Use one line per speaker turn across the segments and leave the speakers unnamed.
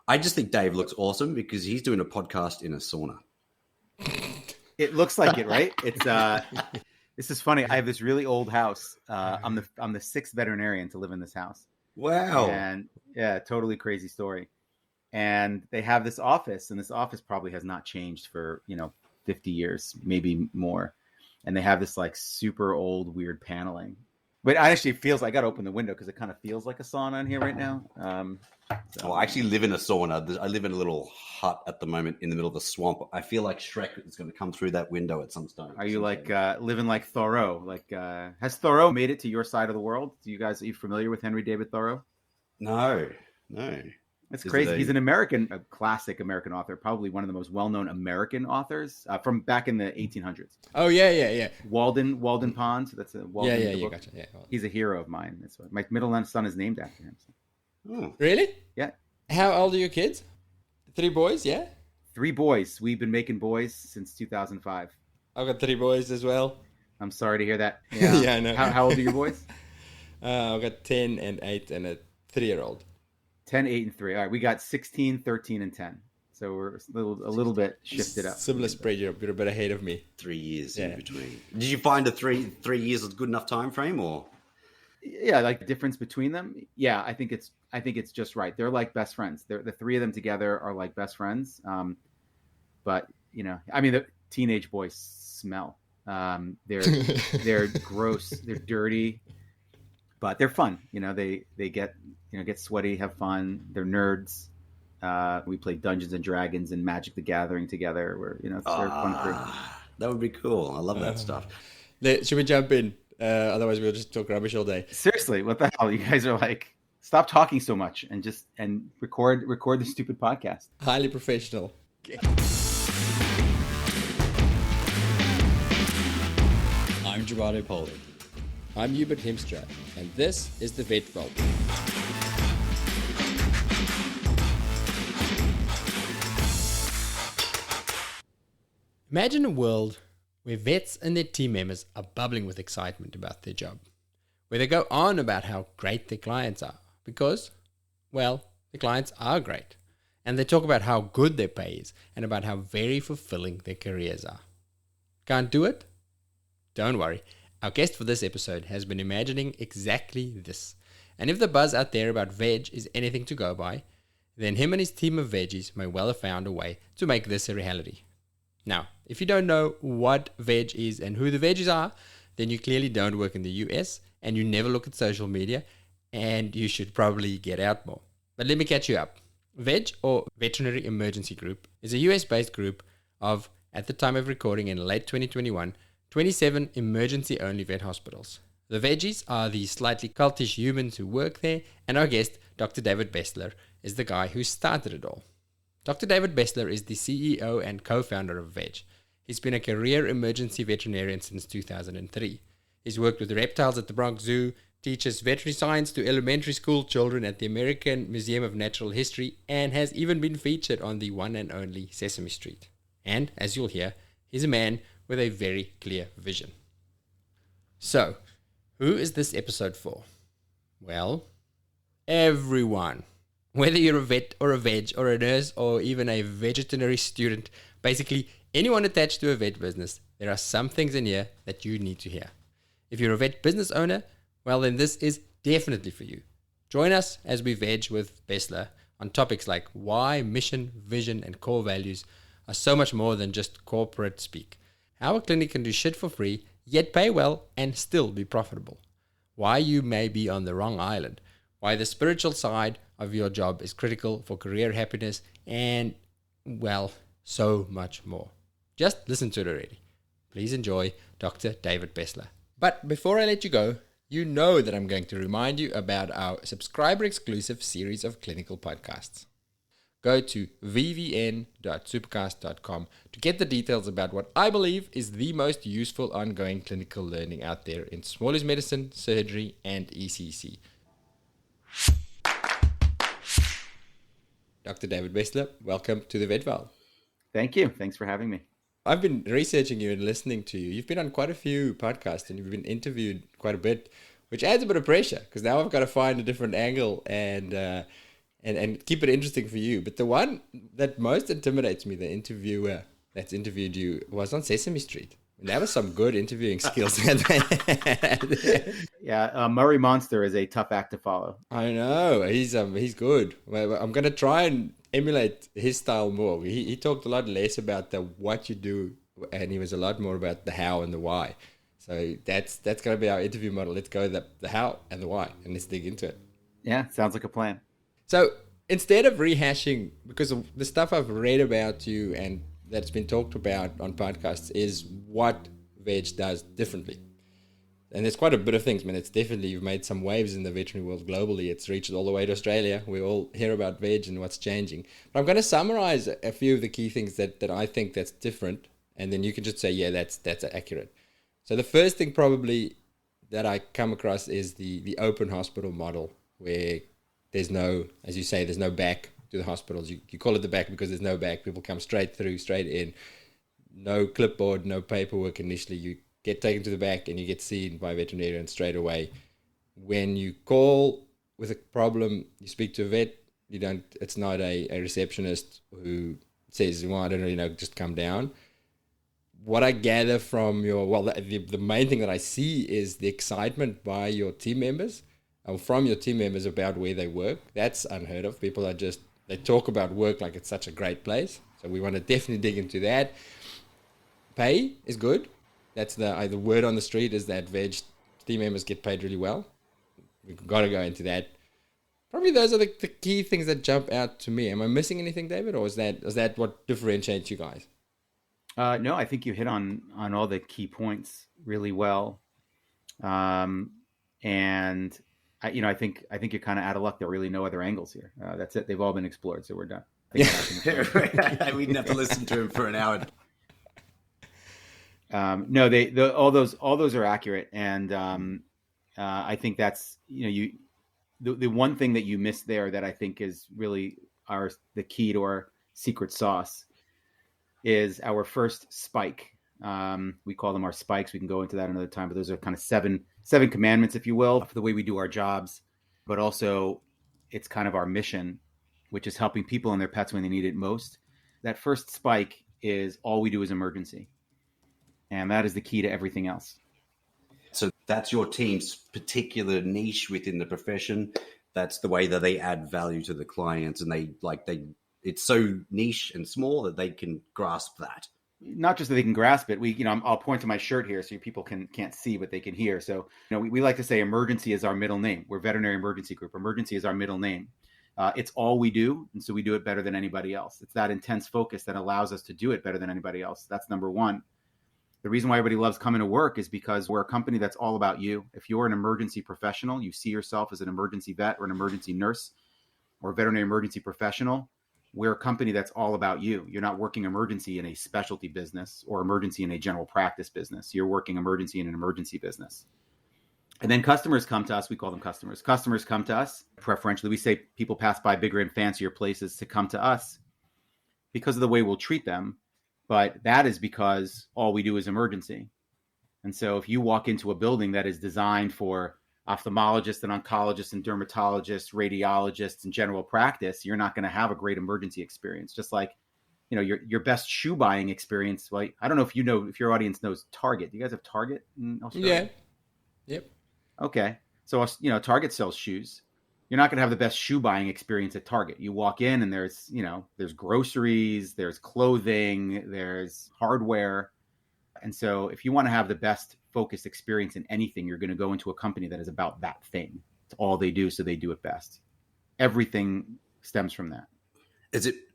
I just think Dave looks awesome because he's doing a podcast in a sauna.
It looks like it, right? It's this is funny. I have this really old house. I'm the sixth veterinarian to live in this house.
Wow.
And yeah, totally crazy story. And they have this office, and this office probably has not changed for 50 years, maybe more. And they have this like super old weird paneling. But it actually feels like I got to open the window because it kind of feels like a sauna in here right now.
I actually live in a sauna. I live in a little hut at the moment in the middle of a swamp. I feel like Shrek is going to come through that window at some stage.
Are you like living like Thoreau? Like, has Thoreau made it to your side of the world? Are you familiar with Henry David Thoreau?
No.
It's crazy. He's a classic American author, probably one of the most well-known American authors from back in the 1800s.
Oh, yeah.
Walden Pond. So that's a Walden.
Yeah, gotcha. Yeah,
he's a hero of mine. That's what, my middle son is named after him. So.
Oh.
Really?
Yeah.
How old are your kids? 3 boys, yeah?
3 boys. We've been making boys since 2005.
I've got 3 boys as well.
I'm sorry to hear that. Yeah,
yeah I know.
How old are your boys?
I've got 10 and 8 and a 3-year-old.
10, 8, and 3. All right, we got 16, 13, and 10. So we're a little bit shifted up.
Similar spread. You're a bit ahead of me.
3 years in between. Did you find a 3 years is a good enough time frame, or?
Yeah, like the difference between them. Yeah, I think it's just right. They're like best friends. The 3 of them together are like best friends. But the teenage boys smell. They're gross. They're dirty. But they're fun. They get sweaty, have fun. They're nerds. We play Dungeons and Dragons and Magic the Gathering together. They're fun crew.
That would be cool. I love that stuff.
Should we jump in? Otherwise, we'll just talk rubbish all day.
Seriously, what the hell? You guys are like, stop talking so much and record the stupid podcast.
Highly professional. Okay.
I'm Gerardo Poli.
I'm Hubert Hemstra, and this is the Vet Vault. Imagine a world where vets and their team members are bubbling with excitement about their job, where they go on about how great their clients are, because, well, the clients are great, and they talk about how good their pay is and about how very fulfilling their careers are. Can't do it? Don't worry. Our guest for this episode has been imagining exactly this. And if the buzz out there about veg is anything to go by, then him and his team of veggies may well have found a way to make this a reality. Now, if you don't know what veg is and who the veggies are, then you clearly don't work in the US and you never look at social media, and you should probably get out more. But let me catch you up. Veg, or Veterinary Emergency Group, is a US-based group of, at the time of recording in late 2021, 27 emergency-only vet hospitals. The Veggies are the slightly cultish humans who work there, and our guest, Dr. David Bessler, is the guy who started it all. Dr. David Bessler is the CEO and co-founder of Veg. He's been a career emergency veterinarian since 2003. He's worked with reptiles at the Bronx Zoo, teaches veterinary science to elementary school children at the American Museum of Natural History, and has even been featured on the one and only Sesame Street. And, as you'll hear, he's a man with a very clear vision. So, who is this episode for? Well, everyone. Whether you're a vet or a veg or a nurse or even a vegetinary student, basically anyone attached to a vet business, there are some things in here that you need to hear. If you're a vet business owner, well then this is definitely for you. Join us as we veg with Bessler on topics like why mission, vision and core values are so much more than just corporate speak. How a clinic can do shit for free, yet pay well and still be profitable. Why you may be on the wrong island. Why the spiritual side of your job is critical for career happiness, and, well, so much more. Just listen to it already. Please enjoy Dr. David Bessler. But before I let you go, you know that I'm going to remind you about our subscriber-exclusive series of clinical podcasts. Go to vvn.supercast.com to get the details about what I believe is the most useful ongoing clinical learning out there in smallest medicine, surgery, and ECC. Dr. David Bessler, welcome to the Vet Vault.
Thank you. Thanks for having me.
I've been researching you and listening to you. You've been on quite a few podcasts and you've been interviewed quite a bit, which adds a bit of pressure because now I've got to find a different angle and and keep it interesting for you. But the one that most intimidates me, the interviewer that's interviewed you, was on Sesame Street. And that was some good interviewing skills.
Yeah, Murray Monster is a tough act to follow.
I know, he's good. Well, I'm gonna try and emulate his style more. He talked a lot less about the what you do, and he was a lot more about the how and the why. So that's gonna be our interview model. Let's go the how and the why, and let's dig into it.
Yeah, sounds like a plan.
So instead of rehashing, because of the stuff I've read about you and that's been talked about on podcasts, is what Veg does differently. And there's quite a bit of things, man. It's definitely, you've made some waves in the veterinary world globally. It's reached all the way to Australia. We all hear about Veg and what's changing. But I'm going to summarize a few of the key things that I think that's different. And then you can just say, yeah, that's accurate. So the first thing probably that I come across is the open hospital model, where there's no, as you say, there's no back to the hospitals. You call it the back because there's no back. People come straight through, straight in. No clipboard, no paperwork initially. You get taken to the back and you get seen by a veterinarian straight away. When you call with a problem, you speak to a vet. It's not a receptionist who says, well, I don't really know, just come down. What I gather from the main thing that I see is the excitement by your team members, or from your team members, about where they work. That's unheard of. People they talk about work like it's such a great place. So we want to definitely dig into that. Pay is good. That's the word on the street is that Veg team members get paid really well. We've got to go into that. Probably those are the key things that jump out to me. Am I missing anything, David, or is that what differentiates you guys?
No, I think you hit on all the key points really well. And I think you're kind of out of luck. There are really no other angles here. That's it. They've all been explored, so we're done.
We didn't have to listen to him for an hour.
No, all those are accurate, and I think that's the one thing that you missed there that I think is really the key to our secret sauce is our first spike. We call them our spikes. We can go into that another time, but those are kind of seven commandments, if you will, for the way we do our jobs. But also, it's kind of our mission, which is helping people and their pets when they need it most. That first spike is all we do is emergency. And that is the key to everything else.
So that's your team's particular niche within the profession. That's the way that they add value to the clients, and it's so niche and small that they can grasp that.
Not just that they can grasp it. I'll point to my shirt here so people can't see, but they can hear. So, we like to say emergency is our middle name. We're Veterinary Emergency Group. Emergency is our middle name. It's all we do, and so we do it better than anybody else. It's that intense focus that allows us to do it better than anybody else. That's number one. The reason why everybody loves coming to work is because we're a company that's all about you. If you're an emergency professional, you see yourself as an emergency vet or an emergency nurse or a veterinary emergency professional, we're a company that's all about you. You're not working emergency in a specialty business or emergency in a general practice business. You're working emergency in an emergency business. And then customers come to us. We call them customers. Customers come to us. Preferentially, we say people pass by bigger and fancier places to come to us because of the way we'll treat them. But that is because all we do is emergency. And so if you walk into a building that is designed for ophthalmologists and oncologists and dermatologists, radiologists, and general practice, you're not going to have a great emergency experience. Just like, your best shoe buying experience. Well, I don't know if if your audience knows Target. Do you guys have Target in Australia?
Yeah. Yep.
Okay. So, Target sells shoes. You're not going to have the best shoe buying experience at Target. You walk in and there's groceries, there's clothing, there's hardware. And so if you want to have the best focused experience in anything, you're going to go into a company that is about that thing. It's all they do, so they do it best. Everything stems from that.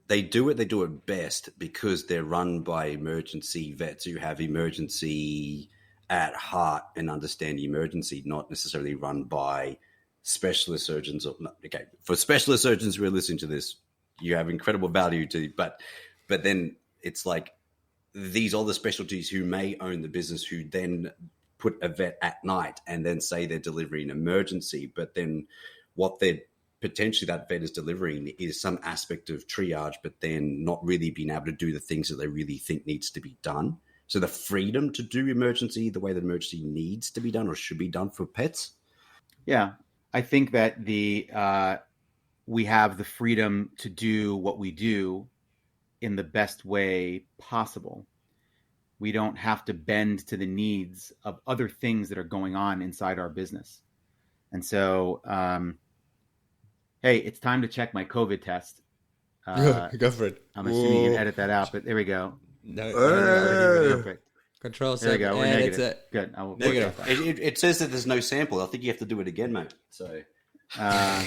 They do it best because they're run by emergency vets who have emergency at heart and understand emergency, not necessarily run by specialist surgeons. Okay, for specialist surgeons who are listening to this, you have incredible value but then it's like these other specialties who may own the business who then put a vet at night and then say they're delivering emergency, but then what they're potentially that vet is delivering is some aspect of triage, but then not really being able to do the things that they really think needs to be done. So the freedom to do emergency the way that emergency needs to be done or should be done for pets.
Yeah. I think that we have the freedom to do what we do in the best way possible. We don't have to bend to the needs of other things that are going on inside our business. And so, hey, it's time to check my COVID test.
Go for it.
I'm assuming you can edit that out, but there we go.
No,
Perfect.
Control
There we
seven.
go. We're
And
negative.
it's
Good. I will
negative.
that.
It says that there's no sample. I think you have to do it again, mate. So,
No.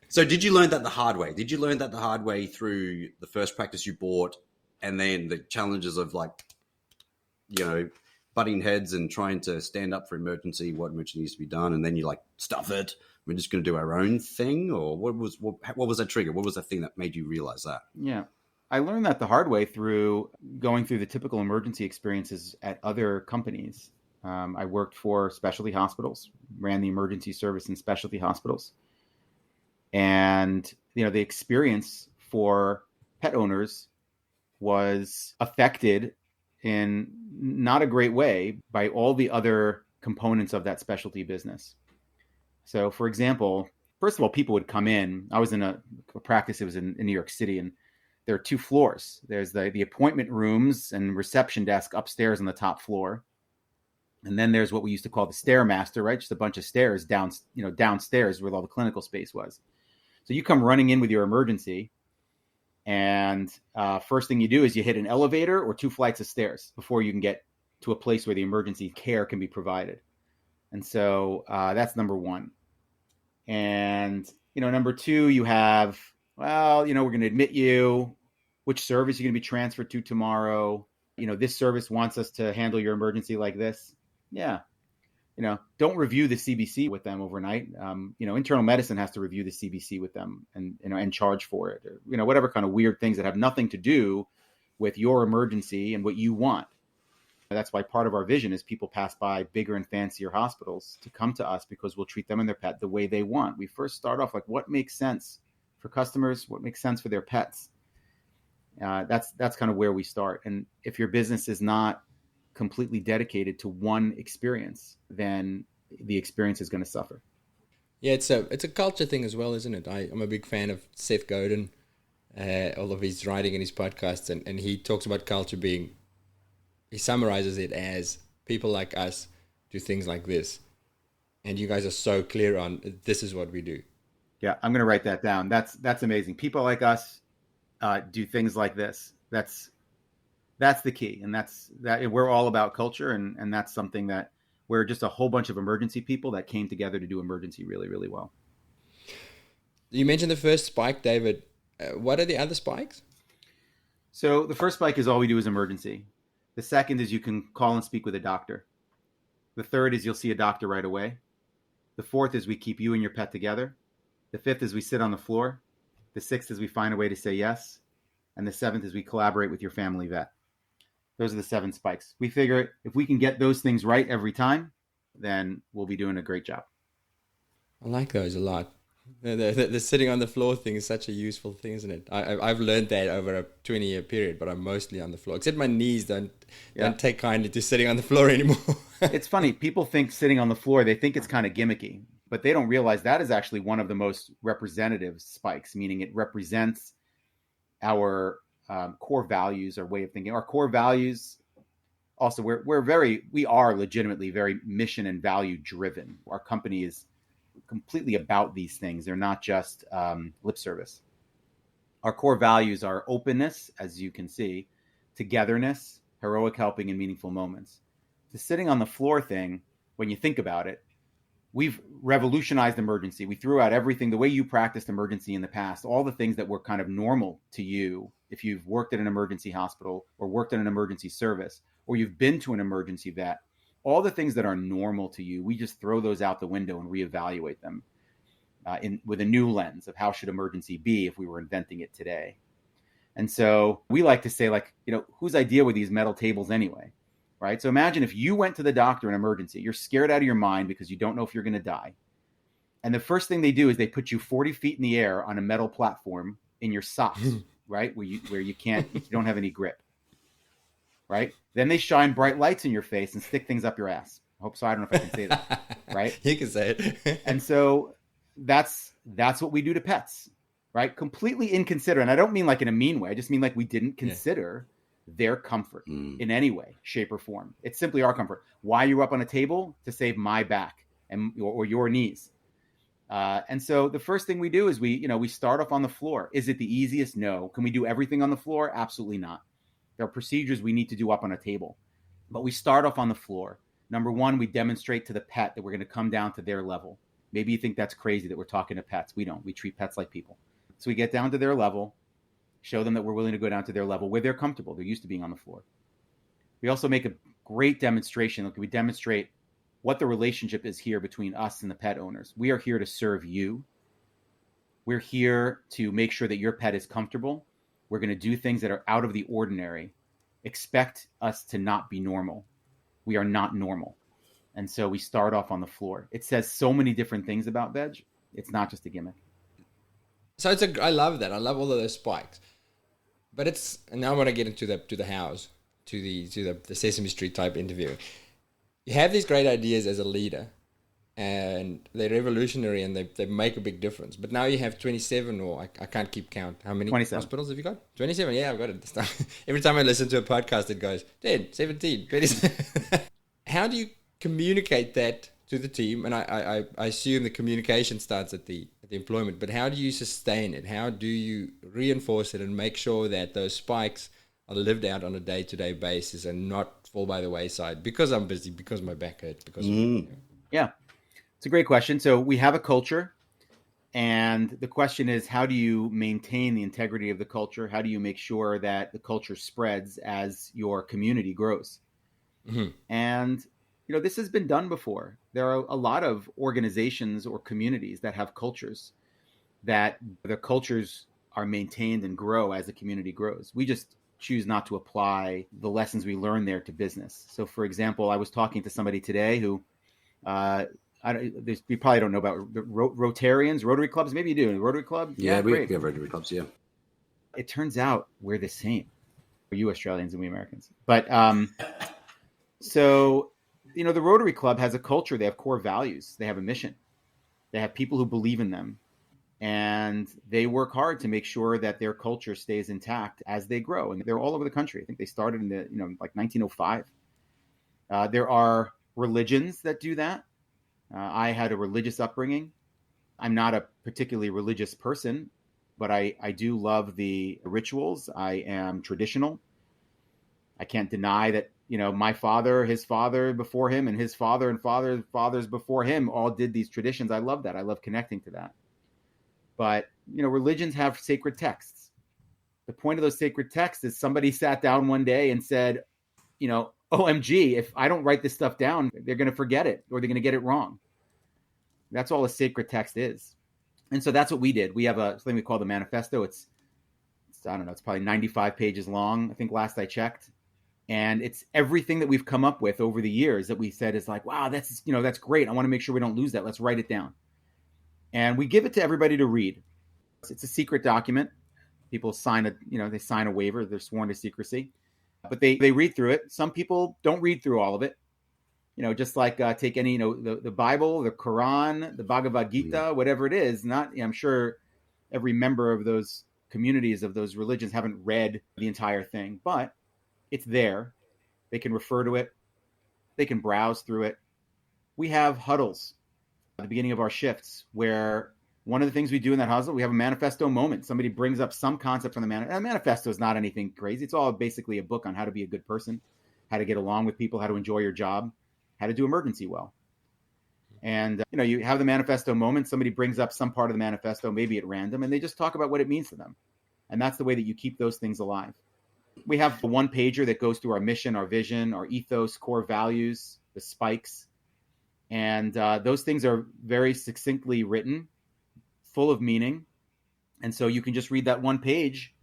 so did you learn that the hard way? Did you learn that the hard way through the first practice you bought, and then the challenges of butting heads and trying to stand up for what emergency needs to be done, and then you stuff it. We're just going to do our own thing, or what was that trigger? What was the thing that made you realize that?
Yeah. I learned that the hard way through going through the typical emergency experiences at other companies. I worked for specialty hospitals, ran the emergency service in specialty hospitals. And, the experience for pet owners was affected in not a great way by all the other components of that specialty business. So, for example, first of all, people would come in. I was in a practice, it was in New York City, and there are 2 floors. There's the appointment rooms and reception desk upstairs on the top floor. And then there's what we used to call the Stairmaster, right? Just a bunch of stairs downstairs where all the clinical space was. So you come running in with your emergency, and first thing you do is you hit an elevator or 2 flights of stairs before you can get to a place where the emergency care can be provided. And so that's number one. And, number 2, you have, we're going to admit you, which service you're going to be transferred to tomorrow. This service wants us to handle your emergency like this. Yeah. Don't review the CBC with them overnight. Internal medicine has to review the CBC with them and charge for it, or, whatever kind of weird things that have nothing to do with your emergency and what you want. That's why part of our vision is people pass by bigger and fancier hospitals to come to us because we'll treat them and their pet the way they want. We first start off what makes sense for customers, what makes sense for their pets. That's kind of where we start. And if your business is not completely dedicated to one experience, then the experience is going to suffer.
Yeah, it's a culture thing as well, isn't it? I'm a big fan of Seth Godin, all of his writing and his podcasts, and he talks about culture being, he summarizes it as people like us do things like this, and you guys are so clear on this is what we do.
Yeah, I'm going to write that down. That's amazing. People like us do things like this. That's the key, and that we're all about culture, and that's something that we're just a whole bunch of emergency people that came together to do emergency really, really well.
You mentioned the first spike, David. What are the other spikes?
So the first spike is all we do is emergency. The second is you can call and speak with a doctor. The third is you'll see a doctor right away. The fourth is we keep you and your pet together. The fifth is we sit on the floor. The sixth is we find a way to say yes. And the seventh is we collaborate with your family vet. Those are the 7 spikes. We figure if we can get those things right every time, then we'll be doing a great job.
I like those a lot. The sitting on the floor thing is such a useful thing, isn't it? I've learned that over a 20-year period, but I'm mostly on the floor. Except my knees don't take kindly to sitting on the floor anymore.
It's funny. People think sitting on the floor, they think it's kind of gimmicky, but they don't realize that is actually one of the most representative spikes, meaning it represents our core values, our way of thinking. Our core values, also, we are legitimately very mission and value driven. Our company is completely about these things. They're not just lip service. Our core values are openness, as you can see, togetherness, heroic helping, and meaningful moments. The sitting on the floor thing, when you think about it, we've revolutionized emergency. We threw out everything, the way you practiced emergency in the past, all the things that were kind of normal to you if you've worked at an emergency hospital or worked in an emergency service, or you've been to an emergency vet. All the things that are normal to you, we just throw those out the window and reevaluate them with a new lens of how should emergency be if we were inventing it today. And so we like to say, whose idea were these metal tables anyway, right? So imagine if you went to the doctor in emergency, you're scared out of your mind because you don't know if you're going to die. And the first thing they do is they put you 40 feet in the air on a metal platform in your socks, right? Where you don't have any grip. Right? Then they shine bright lights in your face and stick things up your ass. I hope so. I don't know if I can say that. Right?
You can say it.
And so that's what we do to pets, right? Completely inconsiderate. And I don't mean like in a mean way. I just mean like we didn't consider their comfort in any way, shape, or form. It's simply our comfort. Why you're up on a table? To save my back or your knees. And so the first thing we do is we start off on the floor. Is it the easiest? No. Can we do everything on the floor? Absolutely not. There are procedures we need to do up on a table, but we start off on the floor. Number one, we demonstrate to the pet that we're going to come down to their level. Maybe you think that's crazy that we're talking to pets. We don't. We treat pets like people. So we get down to their level, show them that we're willing to go down to their level where they're comfortable. They're used to being on the floor. We also make a great demonstration. Like we demonstrate what the relationship is here between us and the pet owners. We are here to serve you. We're here to make sure that your pet is comfortable. We're going to do things that are out of the ordinary. Expect us to not be normal. We are not normal. And so we start off on the floor. It says so many different things about veg. It's not just a gimmick.
So I love that. I love all of those spikes. But and now I want to get into the hows, to the Sesame Street type interviewing. You have these great ideas as a leader, and they're revolutionary and they make a big difference. But now you have 27, or I can't keep count. How many
27
hospitals have you got? 27, yeah, I've got it this time. Every time I listen to a podcast, it goes, 10, 17, 27. How do you communicate that to the team? And I assume the communication starts at the employment, but how do you sustain it? How do you reinforce it and make sure that those spikes are lived out on a day-to-day basis and not fall by the wayside because I'm busy, because my back hurts, because
Yeah, it's a great question. So we have a culture, and the question is, how do you maintain the integrity of the culture? How do you make sure that the culture spreads as your community grows? Mm-hmm. And this has been done before. There are a lot of organizations or communities that have cultures that the cultures are maintained and grow as the community grows. We just choose not to apply the lessons we learn there to business. So, for example, I was talking to somebody today who, you probably don't know about the Rotarians, Rotary clubs. Maybe you do. Rotary club?
Yeah, we have Rotary clubs, yeah.
It turns out we're the same. You Australians and we Americans. But so, the Rotary Club has a culture. They have core values. They have a mission. They have people who believe in them. And they work hard to make sure that their culture stays intact as they grow. And they're all over the country. I think they started in like 1905. There are religions that do that. I had a religious upbringing. I'm not a particularly religious person, but I do love the rituals. I am traditional. I can't deny that, my father, his father before him, and his father and fathers before him all did these traditions. I love that. I love connecting to that. But, religions have sacred texts. The point of those sacred texts is somebody sat down one day and said, OMG, if I don't write this stuff down, they're going to forget it or they're going to get it wrong. That's all a sacred text is. And so that's what we did. We have a thing we call the manifesto. It's I don't know, it's probably 95 pages long, I think last I checked. And it's everything that we've come up with over the years that we said is like, wow, that's great. I want to make sure we don't lose that. Let's write it down. And we give it to everybody to read. It's a secret document. People sign a waiver. They're sworn to secrecy, but they read through it. Some people don't read through all of it. Just like take any, the Bible, the Quran, the Bhagavad Gita, whatever it is. I'm sure every member of those communities of those religions haven't read the entire thing, but it's there. They can refer to it. They can browse through it. We have huddles at the beginning of our shifts where one of the things we do in that huddle, we have a manifesto moment. Somebody brings up some concept from the manifesto. A manifesto is not anything crazy. It's all basically a book on how to be a good person, how to get along with people, how to enjoy your job, how to do emergency well. And, you have the manifesto moment. Somebody brings up some part of the manifesto, maybe at random, and they just talk about what it means to them. And that's the way that you keep those things alive. We have a one pager that goes through our mission, our vision, our ethos, core values, the spikes. And those things are very succinctly written, full of meaning. And so you can just read that one page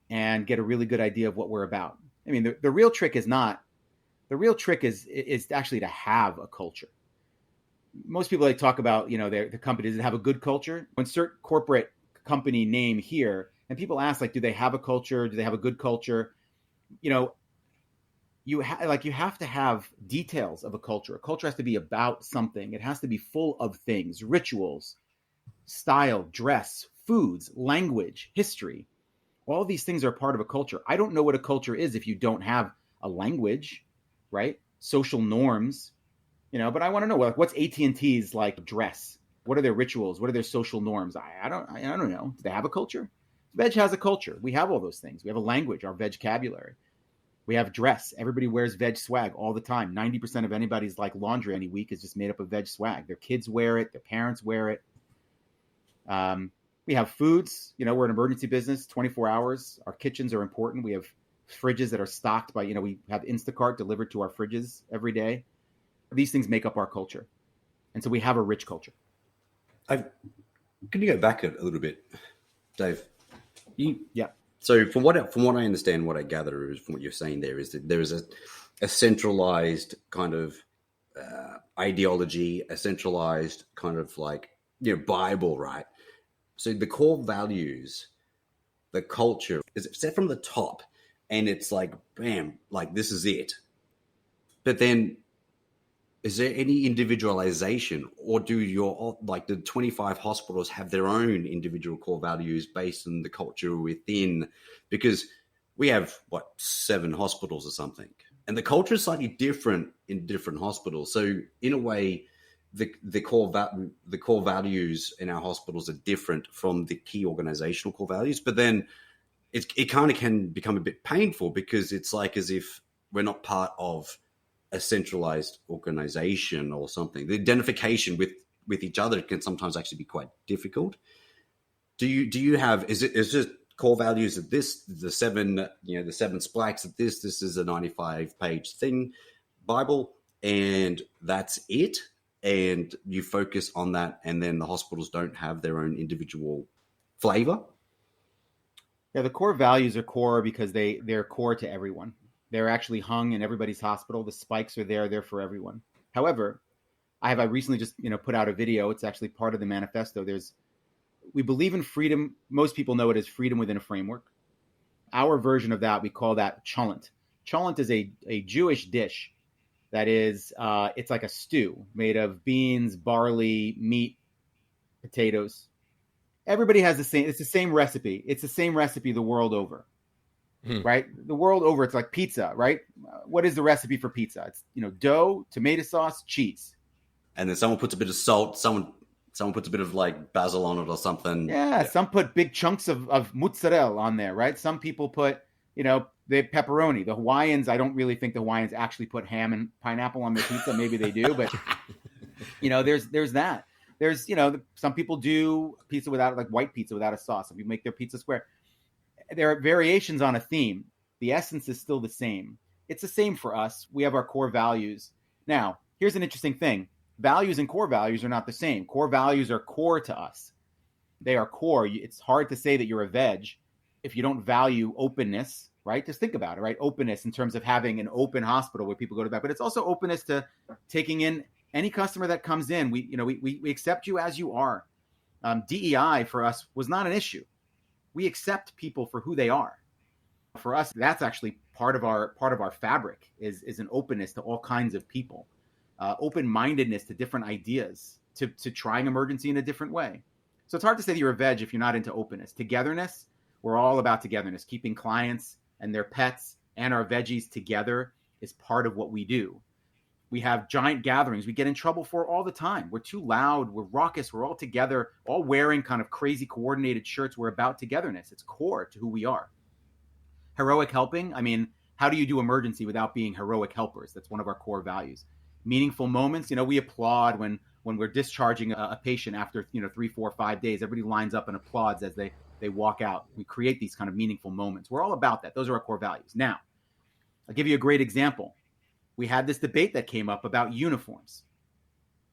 and get a really good idea of what we're about. I mean, the real trick is actually to have a culture. Most people talk about, the companies that have a good culture. Insert corporate company name here. And people ask, do they have a culture? Do they have a good culture? You have to have details of a culture. A culture has to be about something. It has to be full of things, rituals, style, dress, foods, language, history. All these things are part of a culture. I don't know what a culture is if you don't have a language, right? Social norms, but I want to know what's AT&T's like dress? What are their rituals? What are their social norms? I don't know. Do they have a culture? Veg has a culture. We have all those things. We have a language, our vegcabulary. We have dress. Everybody wears veg swag all the time. 90% of anybody's like laundry any week is just made up of veg swag. Their kids wear it. Their parents wear it. We have foods. We're an emergency business, 24 hours. Our kitchens are important. We have fridges that are stocked by, we have Instacart delivered to our fridges every day. These things make up our culture. And so we have a rich culture.
Can you go back a little bit, Dave?
Yeah.
So from what I understand, what I gather is from what you're saying there is that there is a centralized kind of ideology, a centralized kind of like, Bible, right? So the core values, the culture is set from the top and it's like, bam, like this is it. But then is there any individualization, or do the 25 hospitals have their own individual core values based on the culture within? Because we have 7 hospitals or something, and the culture is slightly different in different hospitals. So in a way, the core values in our hospitals are different from the key organizational core values. But then it kind of can become a bit painful because it's like as if we're not part of a centralized organization or something. The identification with each other can sometimes actually be quite difficult. Do you have, is it core values of this, the 7 spikes of this is a 95-page thing, Bible, and that's it? And you focus on that, and then the hospitals don't have their own individual flavor?
Yeah, the core values are core because they're core to everyone. They're actually hung in everybody's hospital. The spikes are there. They're for everyone. However, I recently just, put out a video. It's actually part of the manifesto. We believe in freedom. Most people know it as freedom within a framework. Our version of that, we call that cholent. Cholent is a Jewish dish that is, it's like a stew made of beans, barley, meat, potatoes. Everybody has it's the same recipe. It's the same recipe the world over. Right? The world over, it's like pizza, right? What is the recipe for pizza? It's, dough, tomato sauce, cheese.
And then someone puts a bit of salt, someone puts a bit of like basil on it or something.
Yeah. Some put big chunks of mozzarella on there, right? Some people put, the pepperoni. The Hawaiians, I don't really think the Hawaiians actually put ham and pineapple on their pizza. Maybe they do, but there's that. There's, some people do pizza without, like white pizza without a sauce. Some people make their pizza square. There are variations on a theme. The essence is still the same. It's the same for us. We have our core values. Now, here's an interesting thing. Values and core values are not the same. Core values are core to us. They are core. It's hard to say that you're a veg if you don't value openness, right? Just think about it, right? Openness in terms of having an open hospital where people go to that. But it's also openness to taking in any customer that comes in. We accept you as you are. DEI for us was not an issue. We accept people for who they are. For us, that's actually part of our fabric is an openness to all kinds of people, open-mindedness to different ideas, to trying emergency in a different way. So it's hard to say that you're a veg if you're not into openness. Togetherness, we're all about togetherness. Keeping clients and their pets and our veggies together is part of what we do. We have giant gatherings we get in trouble for all the time. We're too loud. We're raucous. We're all together, all wearing kind of crazy coordinated shirts. We're about togetherness. It's core to who we are. Heroic helping. I mean, how do you do emergency without being heroic helpers? That's one of our core values. Meaningful moments. We applaud when we're discharging a patient after, 3, 4, 5 days. Everybody lines up and applauds as they walk out. We create these kind of meaningful moments. We're all about that. Those are our core values. Now, I'll give you a great example. We had this debate that came up about uniforms.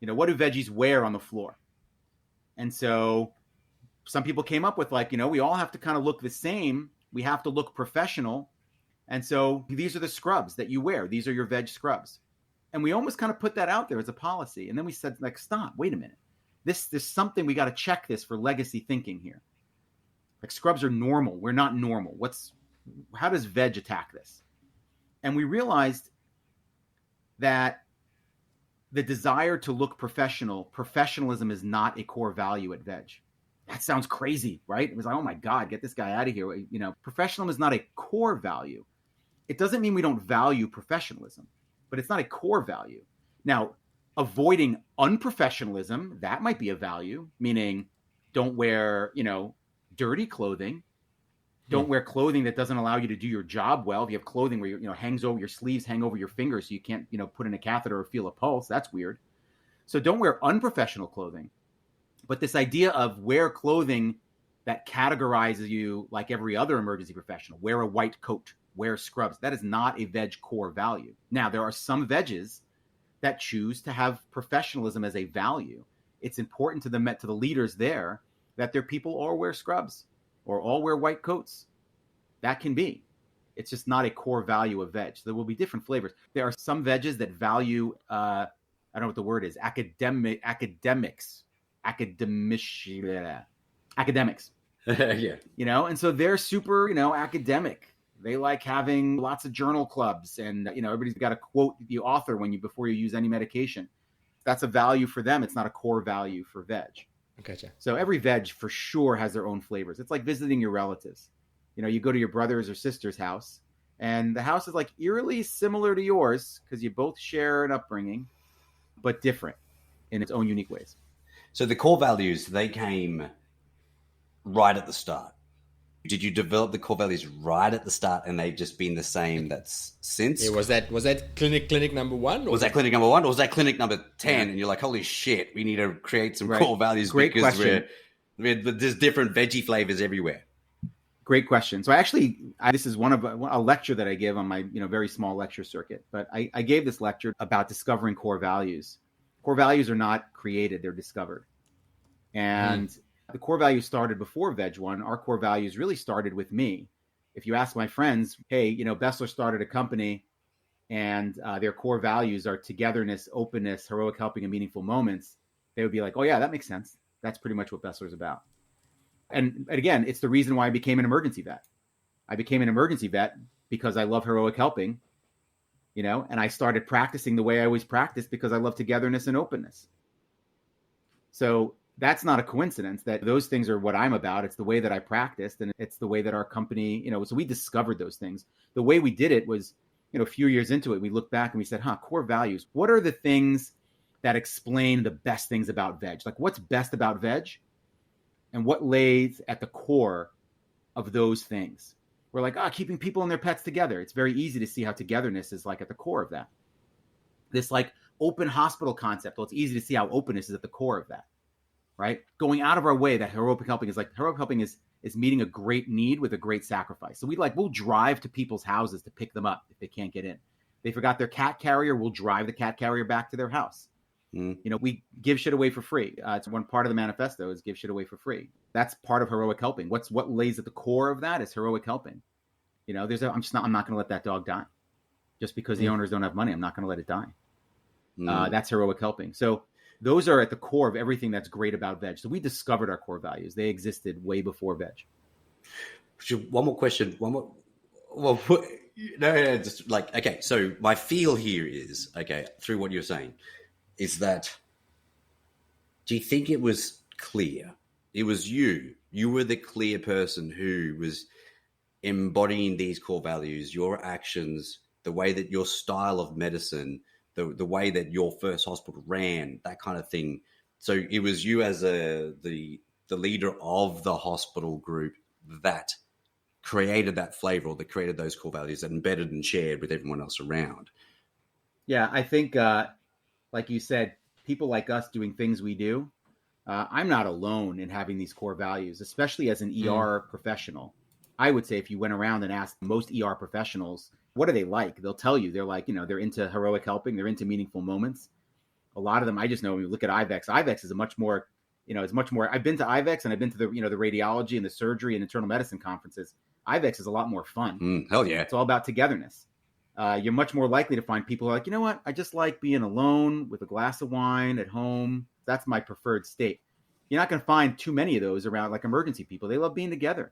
What do veggies wear on the floor? And so some people came up with we all have to kind of look the same. We have to look professional. And so these are the scrubs that you wear. These are your veg scrubs. And we almost kind of put that out there as a policy. And then we said, stop, wait a minute. There's something, we got to check this for legacy thinking here. Scrubs are normal. We're not normal. How does veg attack this? And we realized that the desire to look professional, professionalism is not a core value at Veg. That sounds crazy, right? It was like, oh my God, get this guy out of here. You know, professionalism is not a core value. It doesn't mean we don't value professionalism, but it's not a core value. Now, avoiding unprofessionalism, that might be a value, meaning don't wear, you know, dirty clothing. Don't wear clothing that doesn't allow you to do your job well. If you have clothing where, you know, hangs over your sleeves, hang over your fingers so you can't, you know, put in a catheter or feel a pulse, that's weird. So don't wear unprofessional clothing. But this idea of wear clothing that categorizes you like every other emergency professional, wear a white coat, wear scrubs, that is not a Veg core value. Now, there are some Veggies that choose to have professionalism as a value. It's important to the leaders there that their people all wear scrubs or all wear white coats. That can be. It's just not a core value of Veg. There will be different flavors. There are some Veggies that value, I don't know what the word is, academics.
Yeah.
You know, and so they're super, you know, academic. They like having lots of journal clubs and, you know, everybody's got to quote the author before you use any medication. That's a value for them. It's not a core value for Veg.
Gotcha.
So every Veg for sure has their own flavors. It's like visiting your relatives. You know, you go to your brother's or sister's house and the house is like eerily similar to yours because you both share an upbringing, but different in its own unique ways.
So the core values, they came right at the start. Did you develop the core values right at the start and they've just been the same that's since?
Yeah, was that clinic number 1? Or
was that clinic number 1 or was that clinic number 10? And you're like, holy shit, we need to create some core values.
Great
because
question.
There's different veggie flavors everywhere.
Great question. So this is one of a lecture that I give on my, you know, very small lecture circuit, but I gave this lecture about discovering core values. Core values are not created, they're discovered. And the core values started before Veg 1. Our core values really started with me. If you ask my friends, hey, you know, Bessler started a company and their core values are togetherness, openness, heroic helping, and meaningful moments, they would be like, oh yeah, that makes sense. That's pretty much what Bessler's about. And again, it's the reason why I became an emergency vet. I became an emergency vet because I love heroic helping, you know, and I started practicing the way I always practiced because I love togetherness and openness. So that's not a coincidence that those things are what I'm about. It's the way that I practiced and it's the way that our company, you know, so we discovered those things. The way we did it was, you know, a few years into it, we looked back and we said, core values. What are the things that explain the best things about Veg? Like what's best about Veg and what lays at the core of those things? We're like, keeping people and their pets together. It's very easy to see how togetherness is like at the core of that. This like open hospital concept. Well, it's easy to see how openness is at the core of that. Right? Going out of our way, that heroic helping is meeting a great need with a great sacrifice. So we'll drive to people's houses to pick them up if they can't get in. They forgot their cat carrier, we'll drive the cat carrier back to their house. You know, we give shit away for free. It's one part of the manifesto is give shit away for free. That's part of heroic helping. What lays at the core of that is heroic helping. You know, I'm not going to let that dog die. Just because the owners don't have money, I'm not going to let it die. That's heroic helping. So those are at the core of everything that's great about Veg. So we discovered our core values. They existed way before Veg.
One more question. Well, no, just like, okay, so my feel here is, okay, through what you're saying, is that, do you think it was clear? It was you were the clear person who was embodying these core values, your actions, the way that your style of medicine, the way that your first hospital ran, that kind of thing. So it was you as the leader of the hospital group that created that flavor, or that created those core values, that embedded and shared with everyone else around.
Yeah, I think, like you said, people like us doing things we do, I'm not alone in having these core values, especially as an ER professional. I would say if you went around and asked most ER professionals, what do they like? They'll tell you, they're like, you know, they're into heroic helping. They're into meaningful moments. A lot of them, I just know when you look at IVEX is a much more, you know, it's much more, I've been to IVEX and I've been to the, you know, the radiology and the surgery and internal medicine conferences. IVEX is a lot more fun.
Hell yeah.
It's all about togetherness. You're much more likely to find people who are like, you know what? I just like being alone with a glass of wine at home. That's my preferred state. You're not going to find too many of those around like emergency people. They love being together.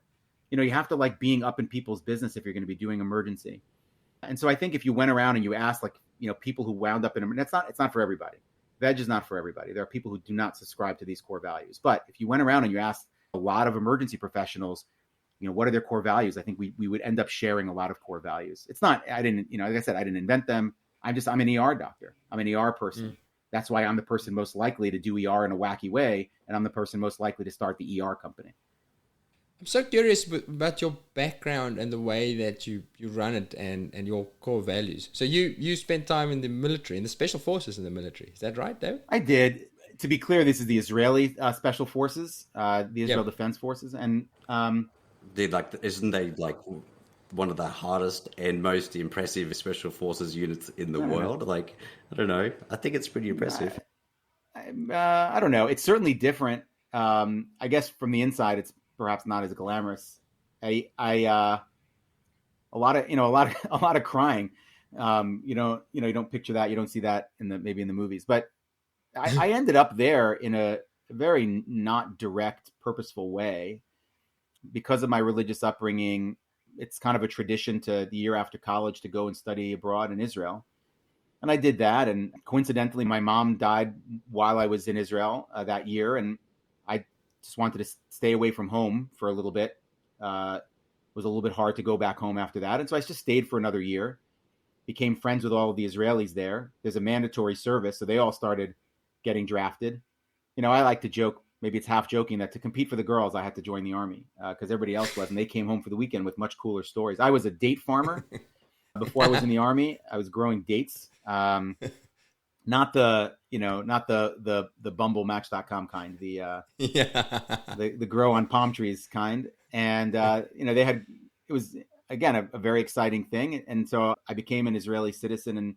You know, you have to like being up in people's business if you're going to be doing emergency. And so I think if you went around and you asked like, you know, people who wound up in, it's not for everybody. Veg is not for everybody. There are people who do not subscribe to these core values. But if you went around and you asked a lot of emergency professionals, what are their core values? I think we would end up sharing a lot of core values. It's not, I didn't, like I said, I didn't invent them. I'm an ER doctor. I'm an ER person. That's why I'm the person most likely to do ER in a wacky way. And I'm the person most likely to start the ER company.
I'm so curious about your background and the way that you run it and your core values. So you spent time in the military, in the special forces in the military. Is that right, David?
I did. To be clear, this is the Israeli special forces, the Israel Defense Forces. And
isn't they like one of the hardest and most impressive special forces units in the world? Like, I don't know. I think it's pretty impressive.
I don't know. It's certainly different. I guess from the inside, it's perhaps not as glamorous. A lot of crying. You don't picture that. You don't see that maybe in the movies. But I ended up there in a very not direct, purposeful way because of my religious upbringing. It's kind of a tradition to the year after college to go and study abroad in Israel. And I did that. And coincidentally, my mom died while I was in Israel that year. And I just wanted to stay away from home for a little bit. It was a little bit hard to go back home after that. And so I just stayed for another year, became friends with all of the Israelis there. There's a mandatory service. So they all started getting drafted. I like to joke, maybe it's half joking, that to compete for the girls, I had to join the army because everybody else was. And they came home for the weekend with much cooler stories. I was a date farmer. Before I was in the army, I was growing dates. Not the Bumble Match.com kind, the grow on palm trees kind. And, it was, again, a very exciting thing. And so I became an Israeli citizen and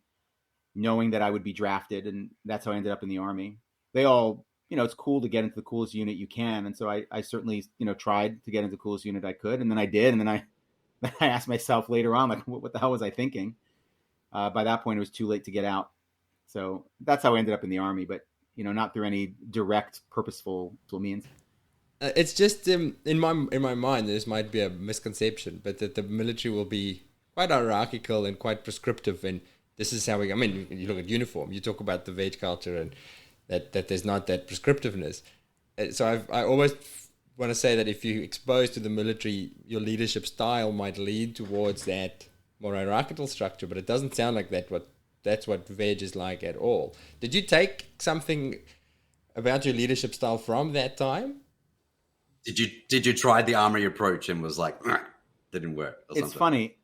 knowing that I would be drafted. And that's how I ended up in the army. They all, it's cool to get into the coolest unit you can. And so I certainly, tried to get into the coolest unit I could. And then I did. And then I asked myself later on, like, what the hell was I thinking? By that point, it was too late to get out. So that's how I ended up in the army, but, not through any direct, purposeful means.
It's just in my mind, this might be a misconception, but that the military will be quite hierarchical and quite prescriptive. And this is how you look at uniform, you talk about the veg culture and that there's not that prescriptiveness. So I almost want to say that if you're exposed to the military, your leadership style might lead towards that more hierarchical structure, but it doesn't sound like that's what veg is like at all. Did you take something about your leadership style from that time?
Did you try the army approach and was like, didn't work?
It's funny.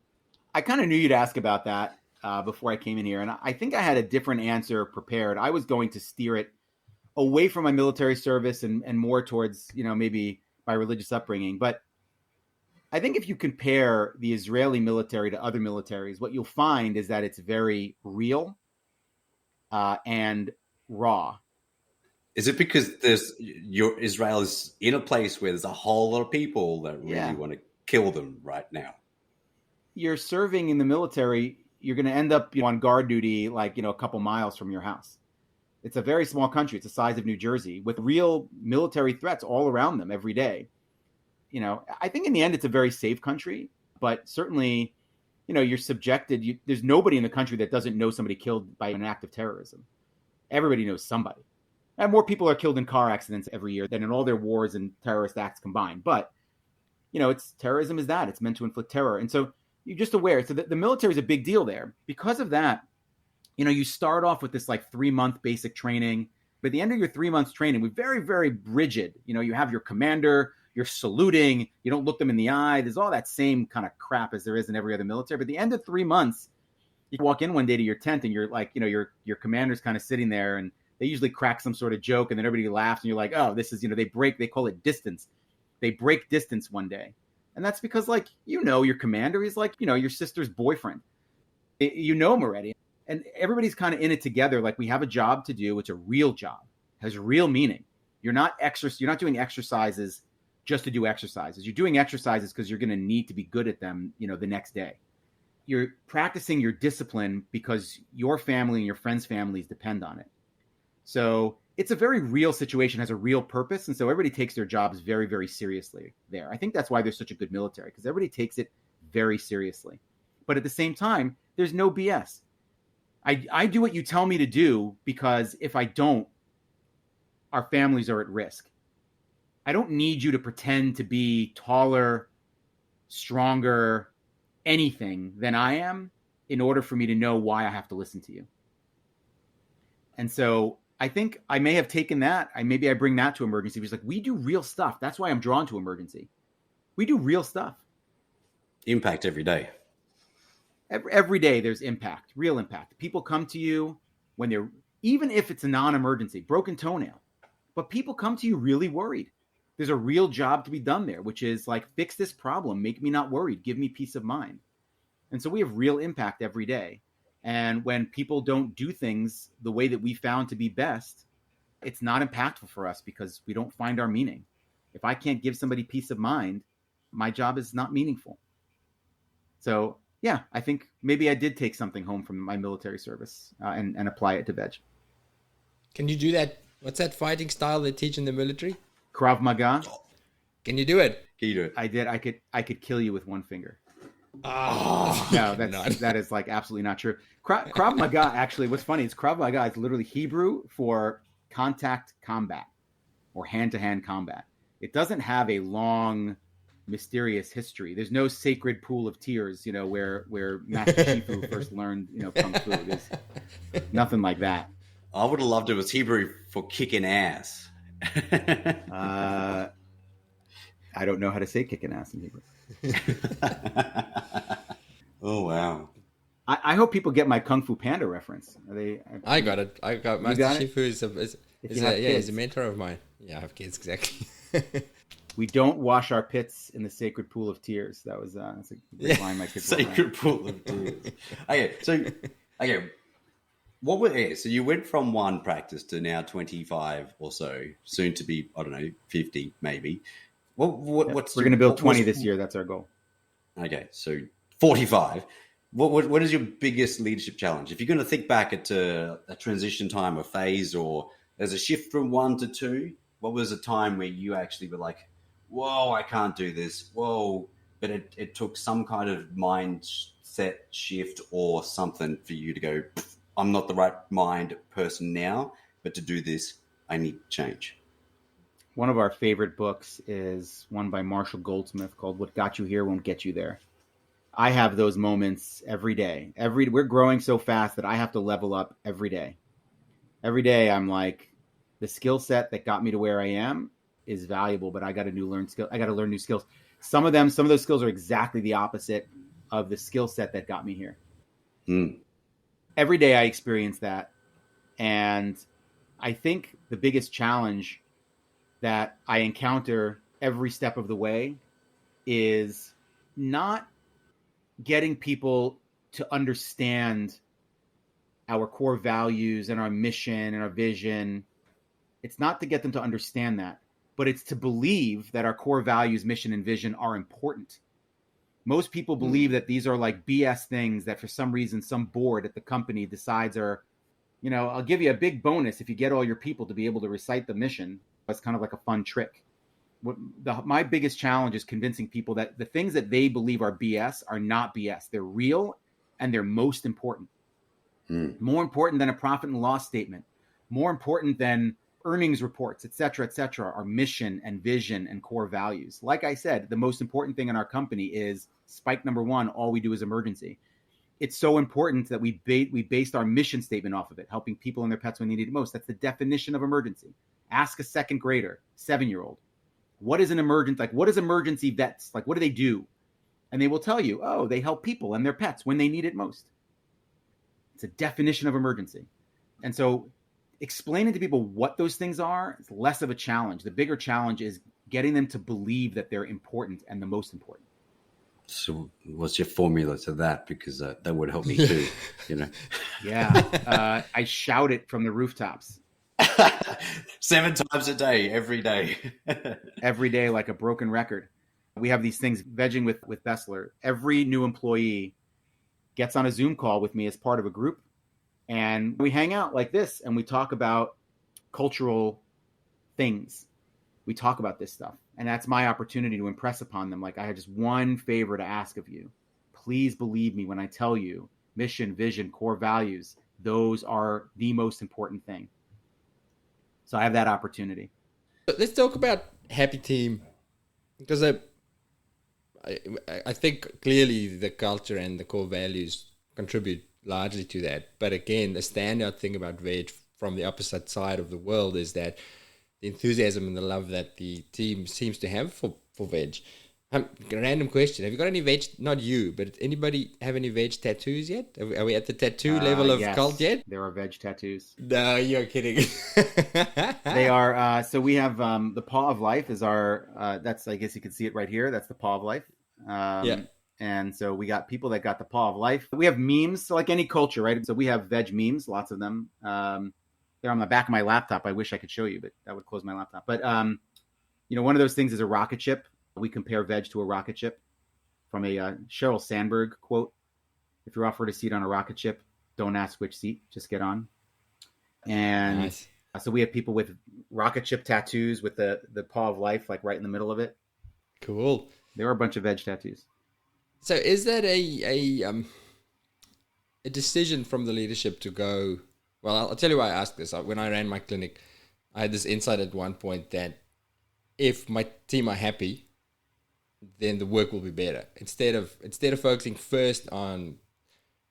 I kind of knew you'd ask about that before I came in here, and I think I had a different answer prepared. I was going to steer it away from my military service and more towards, maybe my religious upbringing. But I think if you compare the Israeli military to other militaries, what you'll find is that it's very real and raw.
Is it because Israel is in a place where there's a whole lot of people that really want to kill them right now?
You're serving in the military, you're going to end up on guard duty, like, a couple miles from your house. It's a very small country. It's the size of New Jersey with real military threats all around them every day. I think in the end, it's a very safe country, but certainly, you're subjected. There's nobody in the country that doesn't know somebody killed by an act of terrorism. Everybody knows somebody. And more people are killed in car accidents every year than in all their wars and terrorist acts combined. But, it's terrorism is that. It's meant to inflict terror. And so you're just aware. So the military is a big deal there. Because of that, you start off with this like 3-month basic training. But at the end of your 3 months training, we're very, very rigid. You have your commander, you're saluting, you don't look them in the eye. There's all that same kind of crap as there is in every other military. But at the end of 3 months, you walk in one day to your tent and you're like, your commander's kind of sitting there and they usually crack some sort of joke and then everybody laughs and you're like, oh, this is, they call it distance. They break distance one day. And that's because your commander is like, your sister's boyfriend. You know him already. And everybody's kind of in it together. Like we have a job to do. It's a real job. It has real meaning. You're not doing exercises just to do exercises. You're doing exercises because you're going to need to be good at them, the next day. You're practicing your discipline because your family and your friends' families depend on it. So it's a very real situation, has a real purpose. And so everybody takes their jobs very, very seriously there. I think that's why there's such a good military, because everybody takes it very seriously. But at the same time, there's no BS. I do what you tell me to do, because if I don't, our families are at risk. I don't need you to pretend to be taller, stronger, anything than I am in order for me to know why I have to listen to you. And so I think I may have taken that. Maybe I bring that to emergency. Because like, we do real stuff. That's why I'm drawn to emergency. We do real stuff.
Impact every day.
Every day there's impact, real impact. People come to you when they're, even if it's a non-emergency, broken toenail, but people come to you really worried. There's a real job to be done there, which is like, fix this problem, make me not worried, give me peace of mind. And so we have real impact every day. And when people don't do things the way that we found to be best, it's not impactful for us because we don't find our meaning. If I can't give somebody peace of mind, my job is not meaningful. So yeah, I think maybe I did take something home from my military service and apply it to veg.
Can you do that? What's that fighting style they teach in the military?
Krav Maga.
Can you do it?
Can you do it?
I did. I could kill you with one finger.
Oh,
No, that is like absolutely not true. Krav Maga, actually, what's funny is Krav Maga is literally Hebrew for contact combat or hand-to-hand combat. It doesn't have a long, mysterious history. There's no sacred pool of tears, where Master Shifu first learned, kung fu. There's nothing like that.
I would have loved it was Hebrew for kicking ass.
I don't know how to say kicking ass in Hebrew.
Oh wow!
I hope people get my Kung Fu Panda reference.
I got it. I got Master Shifu is a mentor of mine. Yeah, I have kids, exactly.
We don't wash our pits in the sacred pool of tears. That's a good line my kids
sacred pool of tears. Okay. So you went from one practice to now 25 or so, soon to be, I don't know, 50 maybe. We're going
to build 20 this year. That's our goal.
Okay, so 45. What is your biggest leadership challenge? If you're going to think back at a transition time, a phase, or there's a shift from 1 to 2, what was a time where you actually were like, whoa, I can't do this. Whoa. But it took some kind of mindset shift or something for you to go, I'm not the right mind person now, but to do this, I need change.
One of our favorite books is one by Marshall Goldsmith called What Got You Here Won't Get You There. I have those moments every day. We're growing so fast that I have to level up every day. Every day I'm like, the skill set that got me to where I am is valuable, but I got to learn new skills. Some of those skills are exactly the opposite of the skill set that got me here. Every day I experience that. And I think the biggest challenge that I encounter every step of the way is not getting people to understand our core values and our mission and our vision. It's not to get them to understand that, but it's to believe that our core values, mission, and vision are important. Most people believe that these are like BS things that for some reason some board at the company decides are, I'll give you a big bonus if you get all your people to be able to recite the mission. It's kind of like a fun trick. My biggest challenge is convincing people that the things that they believe are BS are not BS. They're real and they're most important. More important than a profit and loss statement. More important than earnings reports, et cetera, are mission and vision and core values. Like I said, the most important thing in our company is spike number 1, all we do is emergency. It's so important that we based our mission statement off of it, helping people and their pets when they need it most. That's the definition of emergency. Ask a second grader, 7-year-old, what is an emergency? Like, what is emergency vets? Like, what do they do? And they will tell you, oh, they help people and their pets when they need it most. It's a definition of emergency. And so explaining to people what those things are is less of a challenge. The bigger challenge is getting them to believe that they're important and the most important.
So what's your formula to that? Because that would help me too,
Yeah. I shout it from the rooftops.
7 times a day, every day.
Every day, like a broken record. We have these things, vegging with Bessler. Every new employee gets on a Zoom call with me as part of a group. And we hang out like this and we talk about cultural things. We talk about this stuff. And that's my opportunity to impress upon them. Like, I have just one favor to ask of you. Please believe me when I tell you mission, vision, core values, those are the most important thing. So I have that opportunity.
Let's talk about happy team, because I think clearly the culture and the core values contribute largely to that. But again, the standout thing about veg from the opposite side of the world is that the enthusiasm and the love that the team seems to have for veg. Random question. Have you got any veg, not you, but anybody have any veg tattoos yet? Are we at the tattoo level of
yes,
cult yet?
There are veg tattoos.
No, you're kidding.
They are, so we have the Paw of Life is our, that's, I guess you can see it right here. That's the Paw of Life.
Yeah.
And so we got people that got the Paw of Life. We have memes, so like any culture, right? So we have veg memes, lots of them. They're on the back of my laptop. I wish I could show you, but that would close my laptop. But, one of those things is a rocket ship. We compare veg to a rocket ship from a Sheryl Sandberg quote. If you're offered a seat on a rocket ship, don't ask which seat, just get on. And
nice.
So we have people with rocket ship tattoos with the Paw of Life, like right in the middle of it.
Cool.
There are a bunch of veg tattoos.
So is that a decision from the leadership to go, well, I'll tell you why I asked this. When I ran my clinic, I had this insight at one point that if my team are happy, then the work will be better. Instead of focusing first on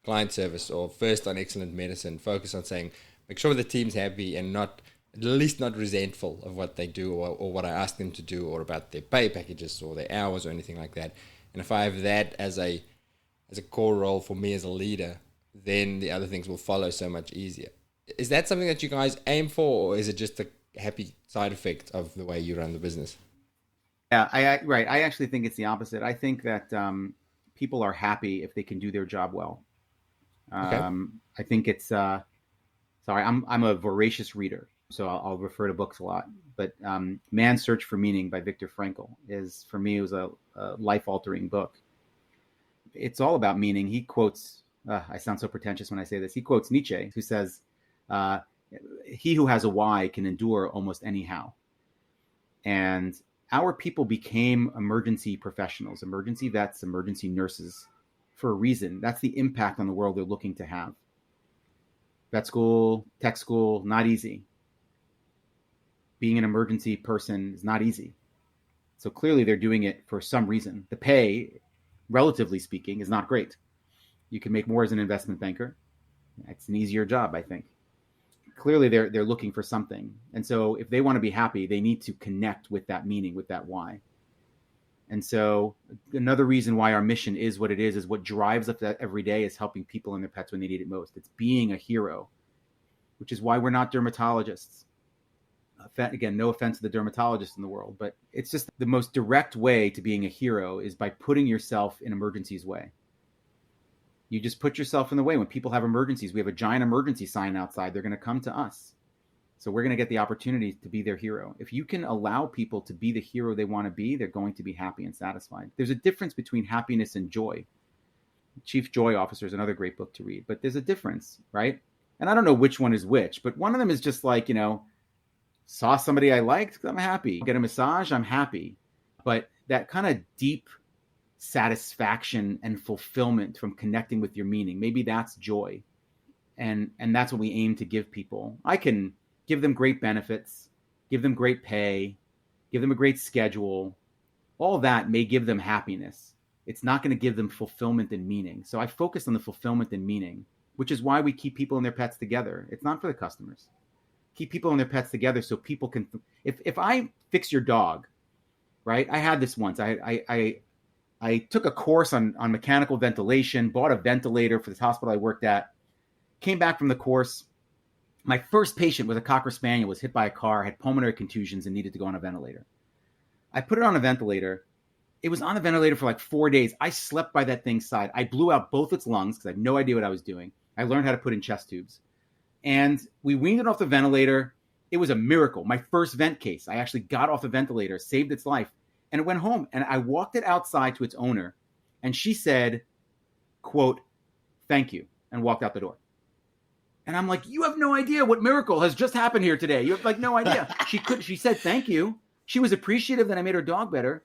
client service or first on excellent medicine, focus on saying, make sure the team's happy and not, at least not resentful of what they do or what I ask them to do or about their pay packages or their hours or anything like that. And if I have that as a core role for me as a leader, then the other things will follow so much easier. Is that something that you guys aim for, or is it just a happy side effect of the way you run the business?
Yeah, I actually think it's the opposite. I think that people are happy if they can do their job well.
Okay.
I think it's I'm a voracious reader, so I'll refer to books a lot. But Man's Search for Meaning by Viktor Frankl is, for me, it was a life-altering book. It's all about meaning. He quotes, I sound so pretentious when I say this, he quotes Nietzsche, who says, he who has a why can endure almost any how. And our people became emergency professionals, emergency vets, emergency nurses for a reason. That's the impact on the world they're looking to have. Vet school, tech school, not easy. Being an emergency person is not easy. So clearly they're doing it for some reason. The pay, relatively speaking, is not great. You can make more as an investment banker. It's an easier job, I think. Clearly they're looking for something. And so if they want to be happy, they need to connect with that meaning, with that why. And so another reason why our mission is what it is what drives us every day is helping people and their pets when they need it most. It's being a hero, which is why we're not dermatologists. Again, no offense to the dermatologists in the world, but it's just the most direct way to being a hero is by putting yourself in emergencies' way. You just put yourself in the way. When people have emergencies, we have a giant emergency sign outside. They're going to come to us. So we're going to get the opportunity to be their hero. If you can allow people to be the hero they want to be, they're going to be happy and satisfied. There's a difference between happiness and joy. Chief Joy Officer is another great book to read, but there's a difference, right? And I don't know which one is which, but one of them is just like, saw somebody I liked, I'm happy. Get a massage, I'm happy. But that kind of deep satisfaction and fulfillment from connecting with your meaning, maybe that's joy. And that's what we aim to give people. I can give them great benefits, give them great pay, give them a great schedule. All that may give them happiness. It's not going to give them fulfillment and meaning. So I focus on the fulfillment and meaning, which is why we keep people and their pets together. It's not for the customers. Keep people and their pets together so people can, if I fix your dog, right? I had this once. I took a course on mechanical ventilation, bought a ventilator for this hospital I worked at, came back from the course. My first patient was a Cocker Spaniel, was hit by a car, had pulmonary contusions and needed to go on a ventilator. I put it on a ventilator. It was on the ventilator for like 4 days. I slept by that thing's side. I blew out both its lungs because I had no idea what I was doing. I learned how to put in chest tubes. And we weaned it off the ventilator. It was a miracle. My first vent case. I actually got off the ventilator, saved its life, and it went home. And I walked it outside to its owner, and she said, quote, "Thank you," and walked out the door. And I'm like, you have no idea what miracle has just happened here today. You have like no idea. She said thank you. She was appreciative that I made her dog better,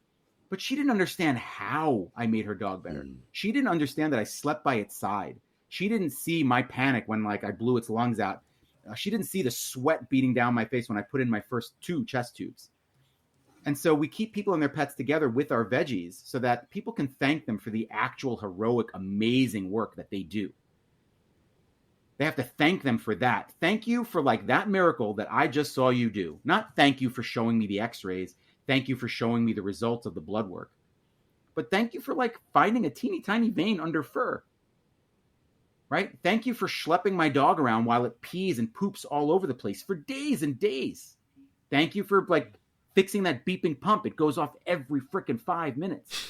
but she didn't understand how I made her dog better. She didn't understand that I slept by its side, She didn't see my panic when like I blew its lungs out. She didn't see the sweat beating down my face when I put in my first 2 chest tubes. And so we keep people and their pets together with our veggies so that people can thank them for the actual heroic, amazing work that they do. They have to thank them for that. Thank you for like that miracle that I just saw you do. Not thank you for showing me the x-rays. Thank you for showing me the results of the blood work. But thank you for like finding a teeny tiny vein under fur. Right? Thank you for schlepping my dog around while it pees and poops all over the place for days and days. Thank you for like fixing that beeping pump. It goes off every freaking 5 minutes.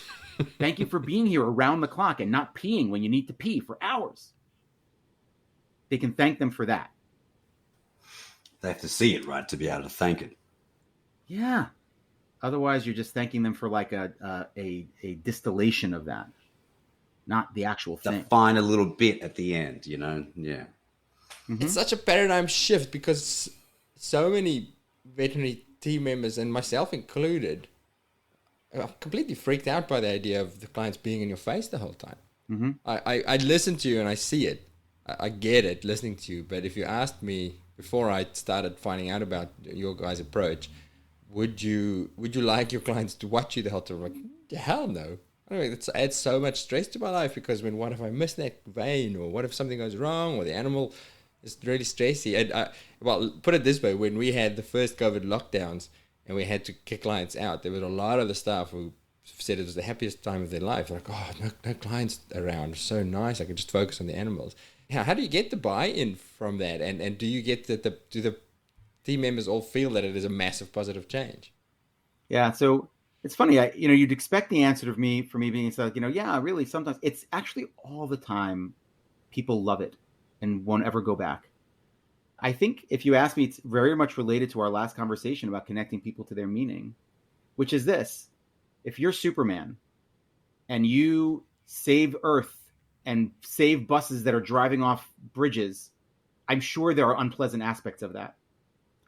Thank you for being here around the clock and not peeing when you need to pee for hours. They can thank them for that.
They have to see it, right, to be able to thank it.
Yeah. Otherwise, you're just thanking them for like a distillation of that, not the actual thing.
The finer little bit at the end, you know? Yeah.
Mm-hmm.
It's such a paradigm shift because so many veterinary team members, and myself included, are completely freaked out by the idea of the clients being in your face the whole time.
Mm-hmm.
I listen to you and I see it. I get it listening to you. But if you asked me before I started finding out about your guys' approach, would you like your clients to watch you the whole time? Like, hell no. I mean, it adds so much stress to my life because what if I miss that vein, or what if something goes wrong, or the animal is really stressy? And well, put it this way: when we had the first COVID lockdowns and we had to kick clients out, there was a lot of the staff who said it was the happiest time of their life. They're like, oh, no clients around, so nice. I can just focus on the animals. How do you get the buy-in from that? And do you get do the team members all feel that it is a massive positive change?
Yeah. So it's funny. You'd expect the answer from me being like, yeah, really. Sometimes it's actually all the time. People love it and won't ever go back. I think if you ask me, it's very much related to our last conversation about connecting people to their meaning, which is this: if you're Superman and you save Earth and save buses that are driving off bridges, I'm sure there are unpleasant aspects of that.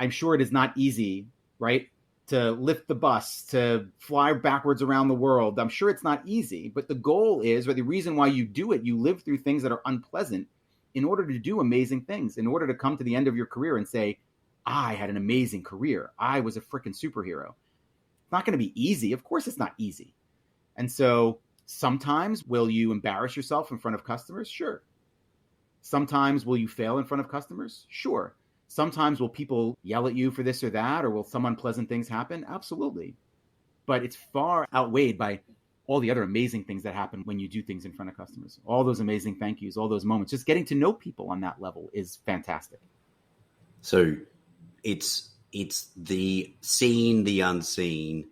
I'm sure it is not easy, right, to lift the bus, to fly backwards around the world. I'm sure it's not easy, but the goal is, or the reason why you do it, you live through things that are unpleasant in order to do amazing things, in order to come to the end of your career and say, I had an amazing career. I was a freaking superhero. It's not going to be easy. Of course it's not easy. And so sometimes will you embarrass yourself in front of customers? Sure. Sometimes will you fail in front of customers? Sure. Sometimes will people yell at you for this or that, or will some unpleasant things happen? Absolutely. But it's far outweighed by all the other amazing things that happen when you do things in front of customers. All those amazing thank yous, all those moments. Just getting to know people on that level is fantastic.
So it's the seen, the unseen,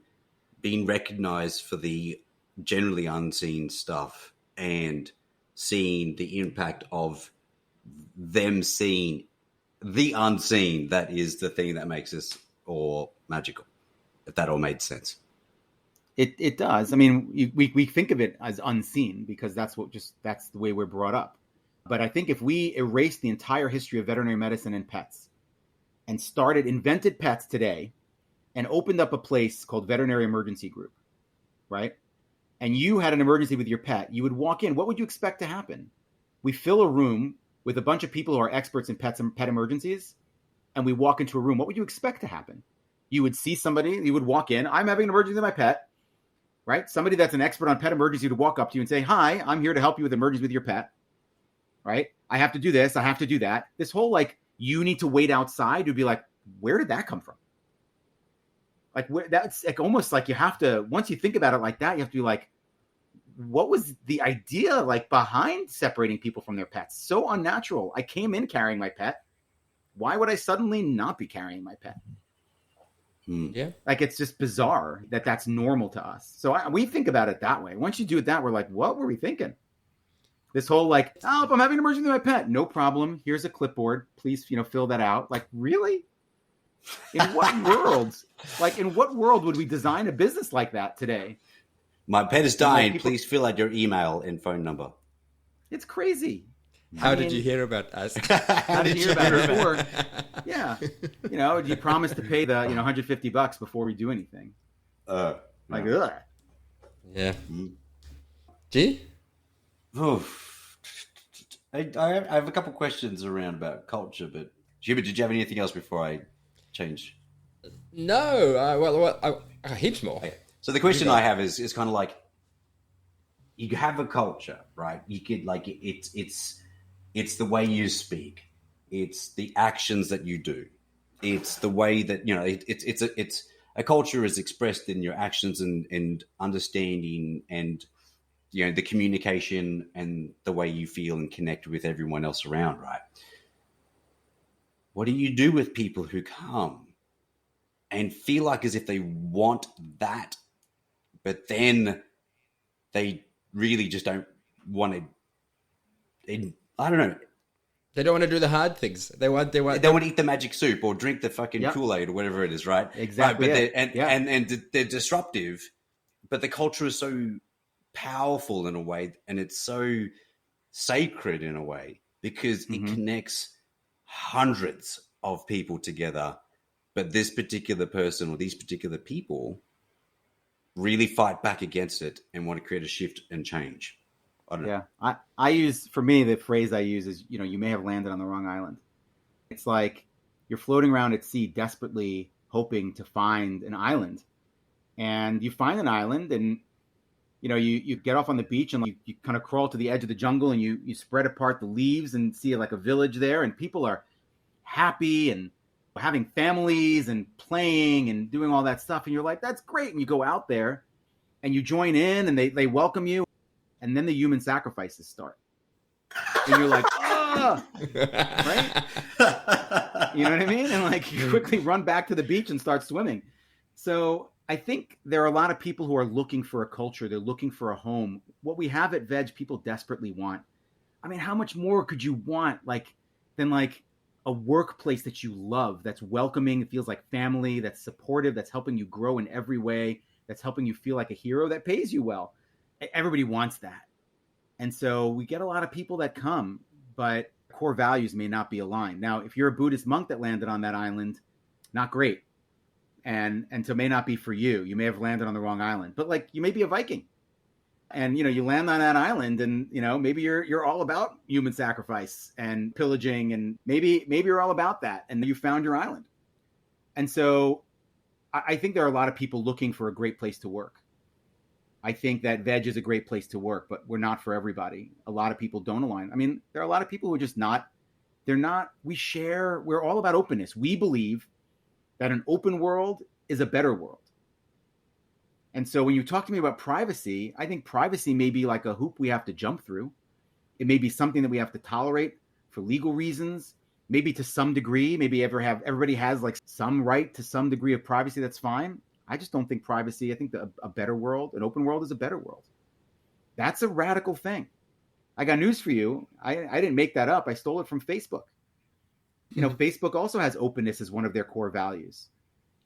being recognized for the generally unseen stuff, and seeing the impact of them seeing the unseen. That is the thing that makes us all magical, if that all made sense.
It does. I mean, we think of it as unseen because that's the way we're brought up. But I think if we erase the entire history of veterinary medicine and pets and invented pets today and opened up a place called Veterinary Emergency Group, right? And you had an emergency with your pet, you would walk in. What would you expect to happen? We fill a room with a bunch of people who are experts in pets and pet emergencies, and we walk into a room. What would you expect to happen? You would see somebody, you would walk in. I'm having an emergency with my pet, right? Somebody that's an expert on pet emergency would walk up to you and say, hi, I'm here to help you with emergency with your pet, right? I have to do this. I have to do that. This whole, like, you need to wait outside. You'd be like, where did that come from? Like, that's like almost like you have to, once you think about it like that, you have to be like, what was the idea like behind separating people from their pets? So unnatural. I came in carrying my pet. Why would I suddenly not be carrying my pet?
Yeah.
Like, it's just bizarre that that's normal to us. So we think about it that way. Once you do it that, we're like, what were we thinking? This whole like, oh, if I'm having an emergency with my pet, no problem. Here's a clipboard. Please, fill that out. Like, really? In what world? Like, in what world would we design a business like that today?
My pet is dying. Please fill out your email and phone number.
It's crazy.
How did you hear about us?
How did you hear about it before? Yeah. Do you promise to pay the $150 before we do anything?
No.
Ugh.
Yeah. G?
I have a couple questions around about culture, but Hubert, did you have anything else before I change?
No, heaps more.
Okay. So the question I have is kind of like, you have a culture, right? You could like it's the way you speak, it's the actions that you do, it's the way that it's a culture is expressed in your actions and understanding and the communication and the way you feel and connect with everyone else around, right? What do you do with people who come and feel like as if they want that, but then they really just don't want to? I don't know.
They don't want to do the hard things. They want
to eat the magic soup or drink the fucking Kool-Aid or whatever it is, right?
Exactly.
Right, but they're disruptive, but the culture is so powerful in a way, and it's so sacred in a way because it connects hundreds of people together. But this particular person or these particular people really fight back against it and want to create a shift and change. I don't know.
Yeah. I use, for me, the phrase I use is, you may have landed on the wrong island. It's like you're floating around at sea desperately hoping to find an island. And you find an island and, you get off on the beach and you kind of crawl to the edge of the jungle and you spread apart the leaves and see like a village there. And people are happy and having families and playing and doing all that stuff. And you're like, that's great. And you go out there and you join in and they welcome you. And then the human sacrifices start. And you're like, oh, right? You know what I mean? And like you quickly run back to the beach and start swimming. So I think there are a lot of people who are looking for a culture. They're looking for a home. What we have at Veg, people desperately want. I mean, how much more could you want than a workplace that you love, that's welcoming, it feels like family, that's supportive, that's helping you grow in every way, that's helping you feel like a hero, that pays you well. Everybody wants that. And so we get a lot of people that come, but core values may not be aligned. Now, if you're a Buddhist monk that landed on that island, not great. And so may not be for you. You may have landed on the wrong island, but you may be a Viking and, you land on that island and, maybe you're all about human sacrifice and pillaging and maybe you're all about that and you found your island. And so I think there are a lot of people looking for a great place to work. I think that Veg is a great place to work, but we're not for everybody. A lot of people don't align. I mean, there are a lot of people who are just we're all about openness. We believe that an open world is a better world. And so when you talk to me about privacy, I think privacy may be like a hoop we have to jump through. It may be something that we have to tolerate for legal reasons, maybe to some degree, everybody has some right to some degree of privacy. That's fine. I just don't think privacy, I think a better world, an open world is a better world. That's a radical thing. I got news for you. I didn't make that up. I stole it from Facebook. Facebook also has openness as one of their core values.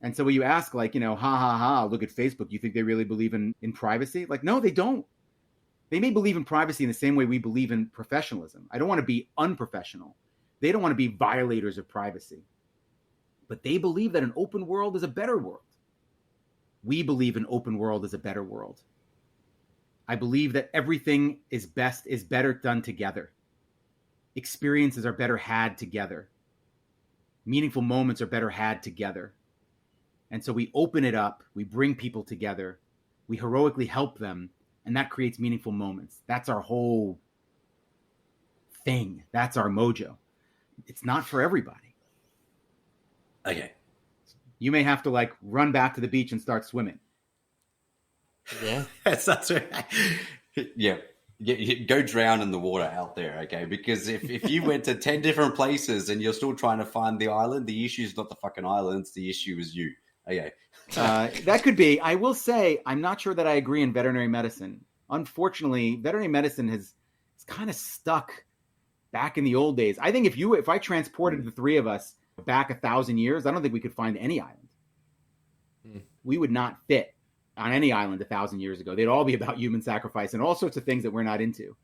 And so when you ask ha, ha, ha, look at Facebook, you think they really believe in privacy? No, they don't. They may believe in privacy in the same way we believe in professionalism. I don't want to be unprofessional. They don't want to be violators of privacy. But they believe that an open world is a better world. We believe an open world is a better world. I believe that everything is better done together. Experiences are better had together. Meaningful moments are better had together. And so we open it up, we bring people together, we heroically help them, and that creates meaningful moments. That's our whole thing. That's our mojo. It's not for everybody.
Okay.
You may have to run back to the beach and start swimming.
Yeah.
That's right. Yeah. Go drown in the water out there, okay? Because if you went to 10 different places and you're still trying to find the island, the issue is not the fucking islands. The issue is you. Okay.
That could be. I will say, I'm not sure that I agree in veterinary medicine. Unfortunately, veterinary medicine is kind of stuck back in the old days. I think if I transported the three of us back 1,000 years, I don't think we could find any island. We would not fit on any island 1,000 years ago. They'd all be about human sacrifice and all sorts of things that we're not into.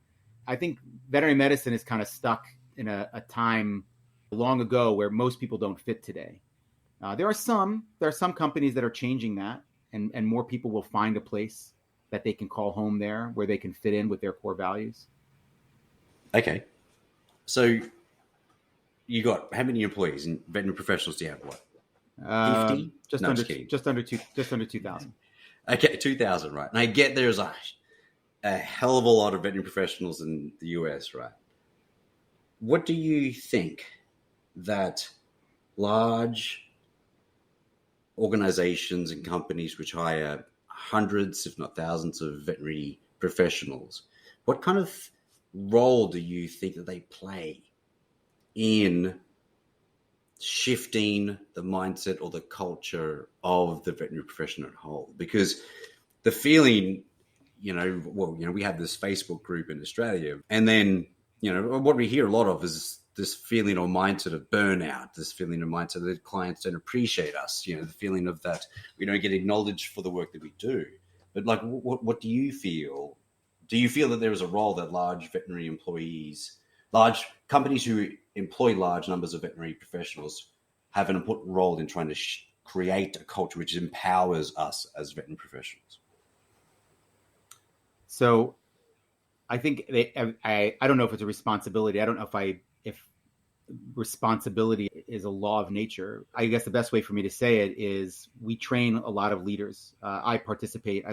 I think veterinary medicine is kind of stuck in a time long ago where most people don't fit today. There are some companies that are changing that, and more people will find a place that they can call home there where they can fit in with their core values.
Okay. So you got how many employees and veterinary professionals do you have? What? 50?
Just
No,
under
just kidding.
just under 2,000.
Okay, 2,000, right? And I get there's a hell of a lot of veterinary professionals in the US, right? What do you think that large organizations and companies which hire hundreds, if not thousands, of veterinary professionals, what kind of role do you think that they play in shifting the mindset or the culture of the veterinary profession at whole? Because the feeling, we have this Facebook group in Australia, and then, what we hear a lot of is this feeling or mindset of burnout, this feeling or mindset that clients don't appreciate us, the feeling of that we don't get acknowledged for the work that we do. But like, what do you feel? Do you feel that there is a role that large veterinary employees, large companies who employ large numbers of veterinary professionals have an important role in trying to create a culture which empowers us as veterinary professionals?
So I think I don't know if it's a responsibility. I don't know if responsibility is a law of nature. I guess the best way for me to say it is we train a lot of leaders. I participate.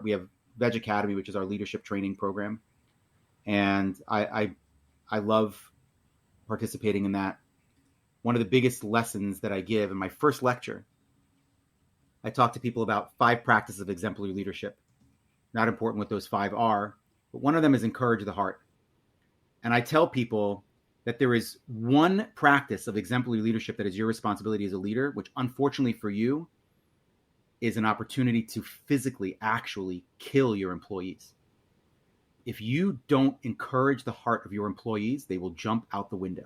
We have Veg Academy, which is our leadership training program. And I love participating in that. One of the biggest lessons that I give in my first lecture, I talk to people about 5 practices of exemplary leadership. Not important what those 5 are, but one of them is encourage the heart. And I tell people that there is one practice of exemplary leadership that is your responsibility as a leader, which unfortunately for you is an opportunity to physically actually kill your employees. If you don't encourage the heart of your employees, they will jump out the window.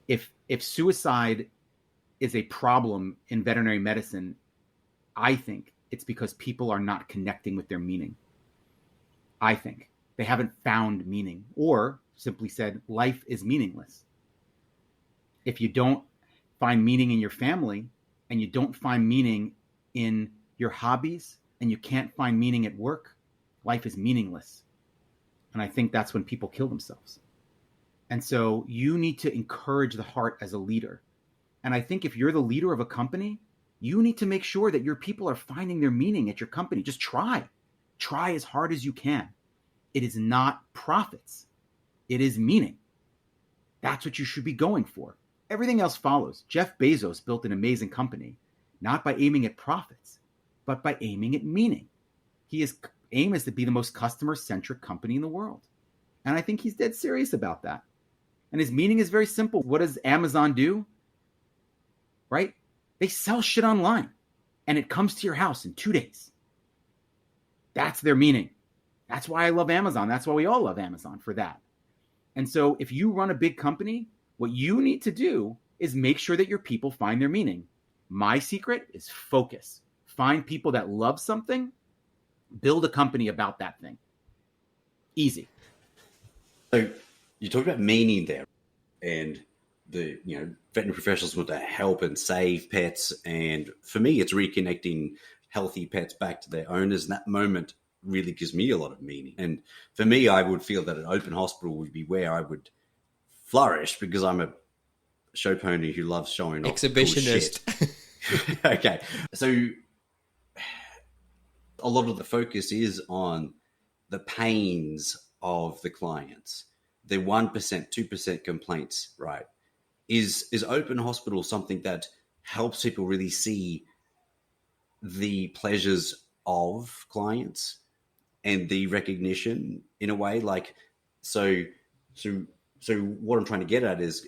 If suicide is a problem in veterinary medicine, I think it's because people are not connecting with their meaning. I think they haven't found meaning, or simply said, life is meaningless. If you don't find meaning in your family, and you don't find meaning in your hobbies, and you can't find meaning at work, life is meaningless. And I think that's when people kill themselves. And so you need to encourage the heart as a leader. And I think if you're the leader of a company, you need to make sure that your people are finding their meaning at your company. Just try. Try as hard as you can. It is not profits. It is meaning. That's what you should be going for. Everything else follows. Jeff Bezos built an amazing company, not by aiming at profits, but by aiming at meaning. His aim is to be the most customer-centric company in the world. And I think he's dead serious about that. And his meaning is very simple. What does Amazon do? Right? They sell shit online, and it comes to your house in 2 days. That's their meaning. That's why I love Amazon. That's why we all love Amazon, for that. And so if you run a big company, what you need to do is make sure that your people find their meaning. My secret is focus. Find people that love something, build a company about that thing. Easy.
So you talked about meaning there, and the veterinary professionals want to help and save pets, and for me it's reconnecting healthy pets back to their owners, and that moment really gives me a lot of meaning. And for me, I would feel that an open hospital would be where I would flourish, because I'm a show pony who loves showing off
exhibitionist.
Cool shit. Okay, so a lot of the focus is on the pains of the clients, the 1%, 2% complaints, right? Is open hospital something that helps people really see the pleasures of clients and the recognition in a way? Like, so what I'm trying to get at is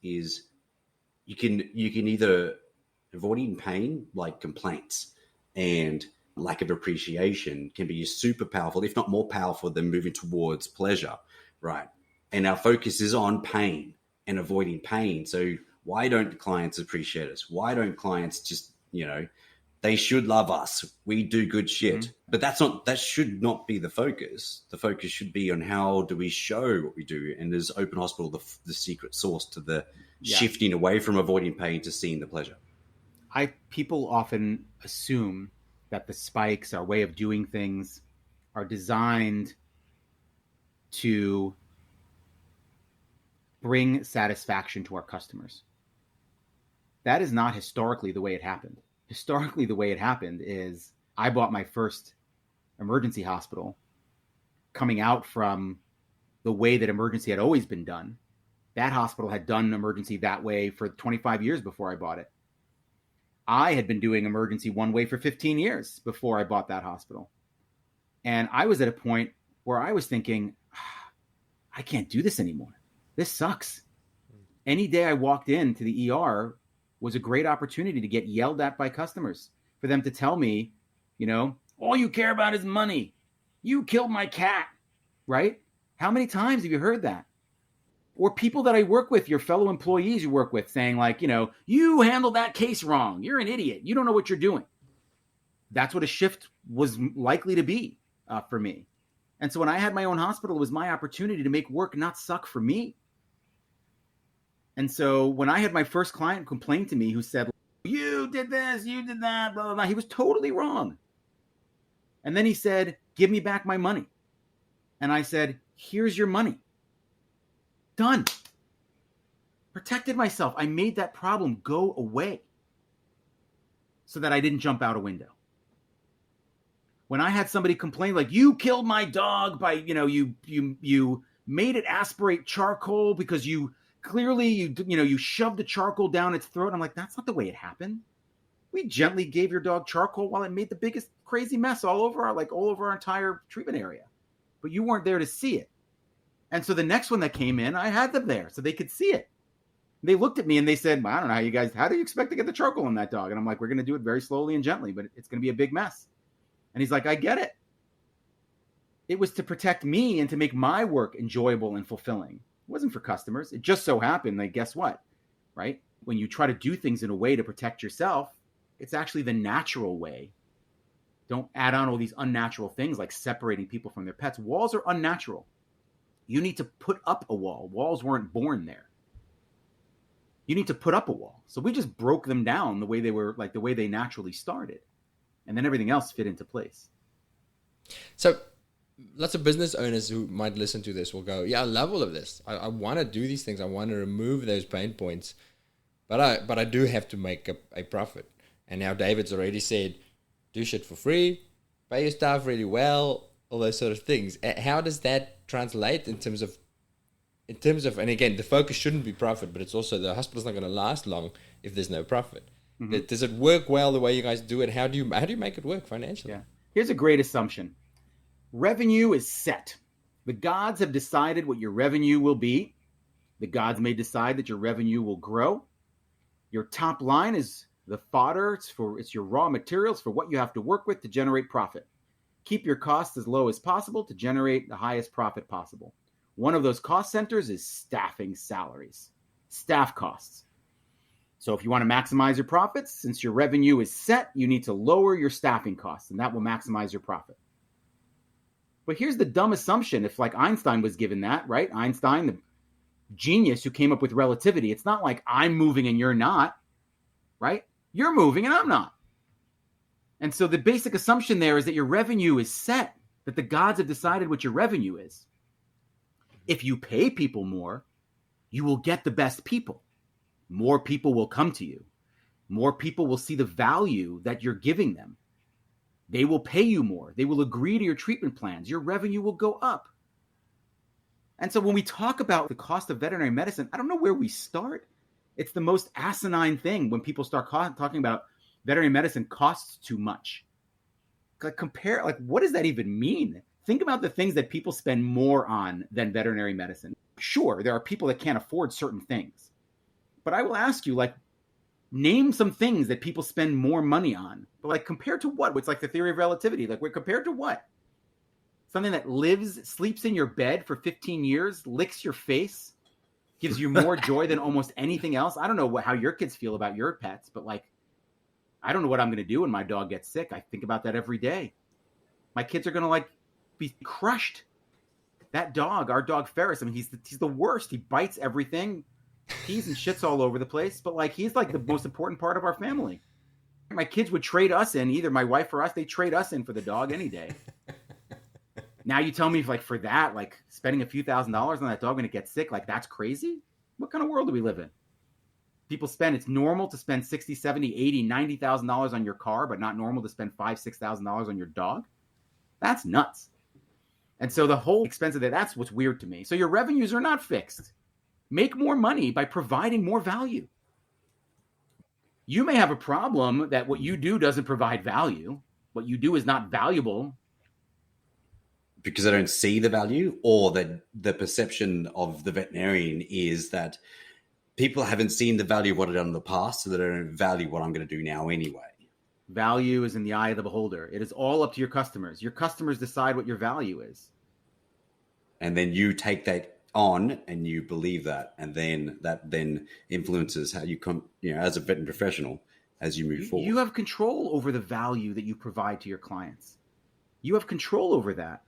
you can either avoiding pain, like complaints and lack of appreciation, can be super powerful, if not more powerful than moving towards pleasure, right? And our focus is on pain and avoiding pain. So why don't clients appreciate us? Why don't clients just, they should love us. We do good shit. Mm-hmm. But that should not be the focus. The focus should be on how do we show what we do. And is open hospital the secret sauce to the shifting away from avoiding pain to seeing the pleasure?
People often assume that the spikes, our way of doing things, are designed to bring satisfaction to our customers. That is not historically the way it happened. Historically, the way it happened is I bought my first emergency hospital coming out from the way that emergency had always been done. That hospital had done emergency that way for 25 years before I bought it. I had been doing emergency one way for 15 years before I bought that hospital. And I was at a point where I was thinking, I can't do this anymore. This sucks. Any day I walked into the ER was a great opportunity to get yelled at by customers, for them to tell me, all you care about is money. You killed my cat, right? How many times have you heard that? Or people that I work with, your fellow employees you work with, saying like, you handled that case wrong. You're an idiot. You don't know what you're doing. That's what a shift was likely to be for me. And so when I had my own hospital, it was my opportunity to make work not suck for me. And so when I had my first client complain to me who said, you did this, you did that, blah, blah, blah, he was totally wrong. And then he said, give me back my money. And I said, here's your money. Done. Protected myself. I made that problem go away so that I didn't jump out a window. When I had somebody complain like, you killed my dog by, you made it aspirate charcoal because you clearly, you shoved the charcoal down its throat. I'm like, that's not the way it happened. We gently gave your dog charcoal while it made the biggest crazy mess all over our entire treatment area. But you weren't there to see it. And so the next one that came in, I had them there so they could see it. They looked at me and they said, well, I don't know how do you expect to get the charcoal on that dog? And I'm like, we're going to do it very slowly and gently, but it's going to be a big mess. And he's like, I get it. It was to protect me and to make my work enjoyable and fulfilling. It wasn't for customers. It just so happened, like, guess what, right? When you try to do things in a way to protect yourself, it's actually the natural way. Don't add on all these unnatural things like separating people from their pets. Walls are unnatural. You need to put up a wall. Walls weren't born there. You need to put up a wall. So we just broke them down the way they were, like the way they naturally started. And then everything else fit into place.
So lots of business owners who might listen to this will go, yeah, I love all of this. I want to do these things. I want to remove those pain points. But I do have to make a profit. And now David's already said, do shit for free, pay your staff really well, all those sort of things. How does that translate in terms of, and again, the focus shouldn't be profit, but it's also the hospital's not going to last long if there's no profit. Mm-hmm. Does it work well the way you guys do it? How do you make it work financially?
Yeah. Here's a great assumption. Revenue is set. The gods have decided what your revenue will be. The gods may decide that your revenue will grow. Your top line is the fodder. It's your raw materials for what you have to work with to generate profit. Keep your costs as low as possible to generate the highest profit possible. One of those cost centers is staffing salaries, staff costs. So if you want to maximize your profits, since your revenue is set, you need to lower your staffing costs, and that will maximize your profit. But here's the dumb assumption. If like Einstein was given that, right? Einstein, the genius who came up with relativity, it's not like I'm moving and you're not, right? You're moving and I'm not. And so the basic assumption there is that your revenue is set, that the gods have decided what your revenue is. If you pay people more, you will get the best people. More people will come to you. More people will see the value that you're giving them. They will pay you more. They will agree to your treatment plans. Your revenue will go up. And so when we talk about the cost of veterinary medicine, I don't know where we start. It's the most asinine thing when people start talking about veterinary medicine costs too much. What does that even mean? Think about the things that people spend more on than veterinary medicine. Sure, there are people that can't afford certain things. But I will ask you, name some things that people spend more money on. But compared to what? It's like the theory of relativity. We're compared to what? Something that sleeps in your bed for 15 years, licks your face, gives you more joy than almost anything else. I don't know how your kids feel about your pets, but I don't know what I'm going to do when my dog gets sick. I think about that every day. My kids are going to be crushed. That dog, our dog Ferris, he's the worst. He bites everything. Pees and shits all over the place, but he's the most important part of our family. My kids would trade us in, either my wife or us, they trade us in for the dog any day. Now you tell me for that, spending a few $1,000s on that dog when it gets sick, that's crazy? What kind of world do we live in? People spend, it's normal to spend $60, $70, $80, $90,000 on your car, but not normal to spend $5,000, $6,000 on your dog. That's nuts. And so the whole expense of that's what's weird to me. So your revenues are not fixed. Make more money by providing more value. You may have a problem that what you do doesn't provide value. What you do is not valuable.
Because they don't see the value, or that the perception of the veterinarian is that people haven't seen the value of what I've done in the past, so they don't value what I'm going to do now anyway.
Value is in the eye of the beholder. It is all up to your customers. Your customers decide what your value is.
And then you take that on and you believe that. And then that then influences how you come, as a veterinary professional, as you move forward.
You have control over the value that you provide to your clients. You have control over that.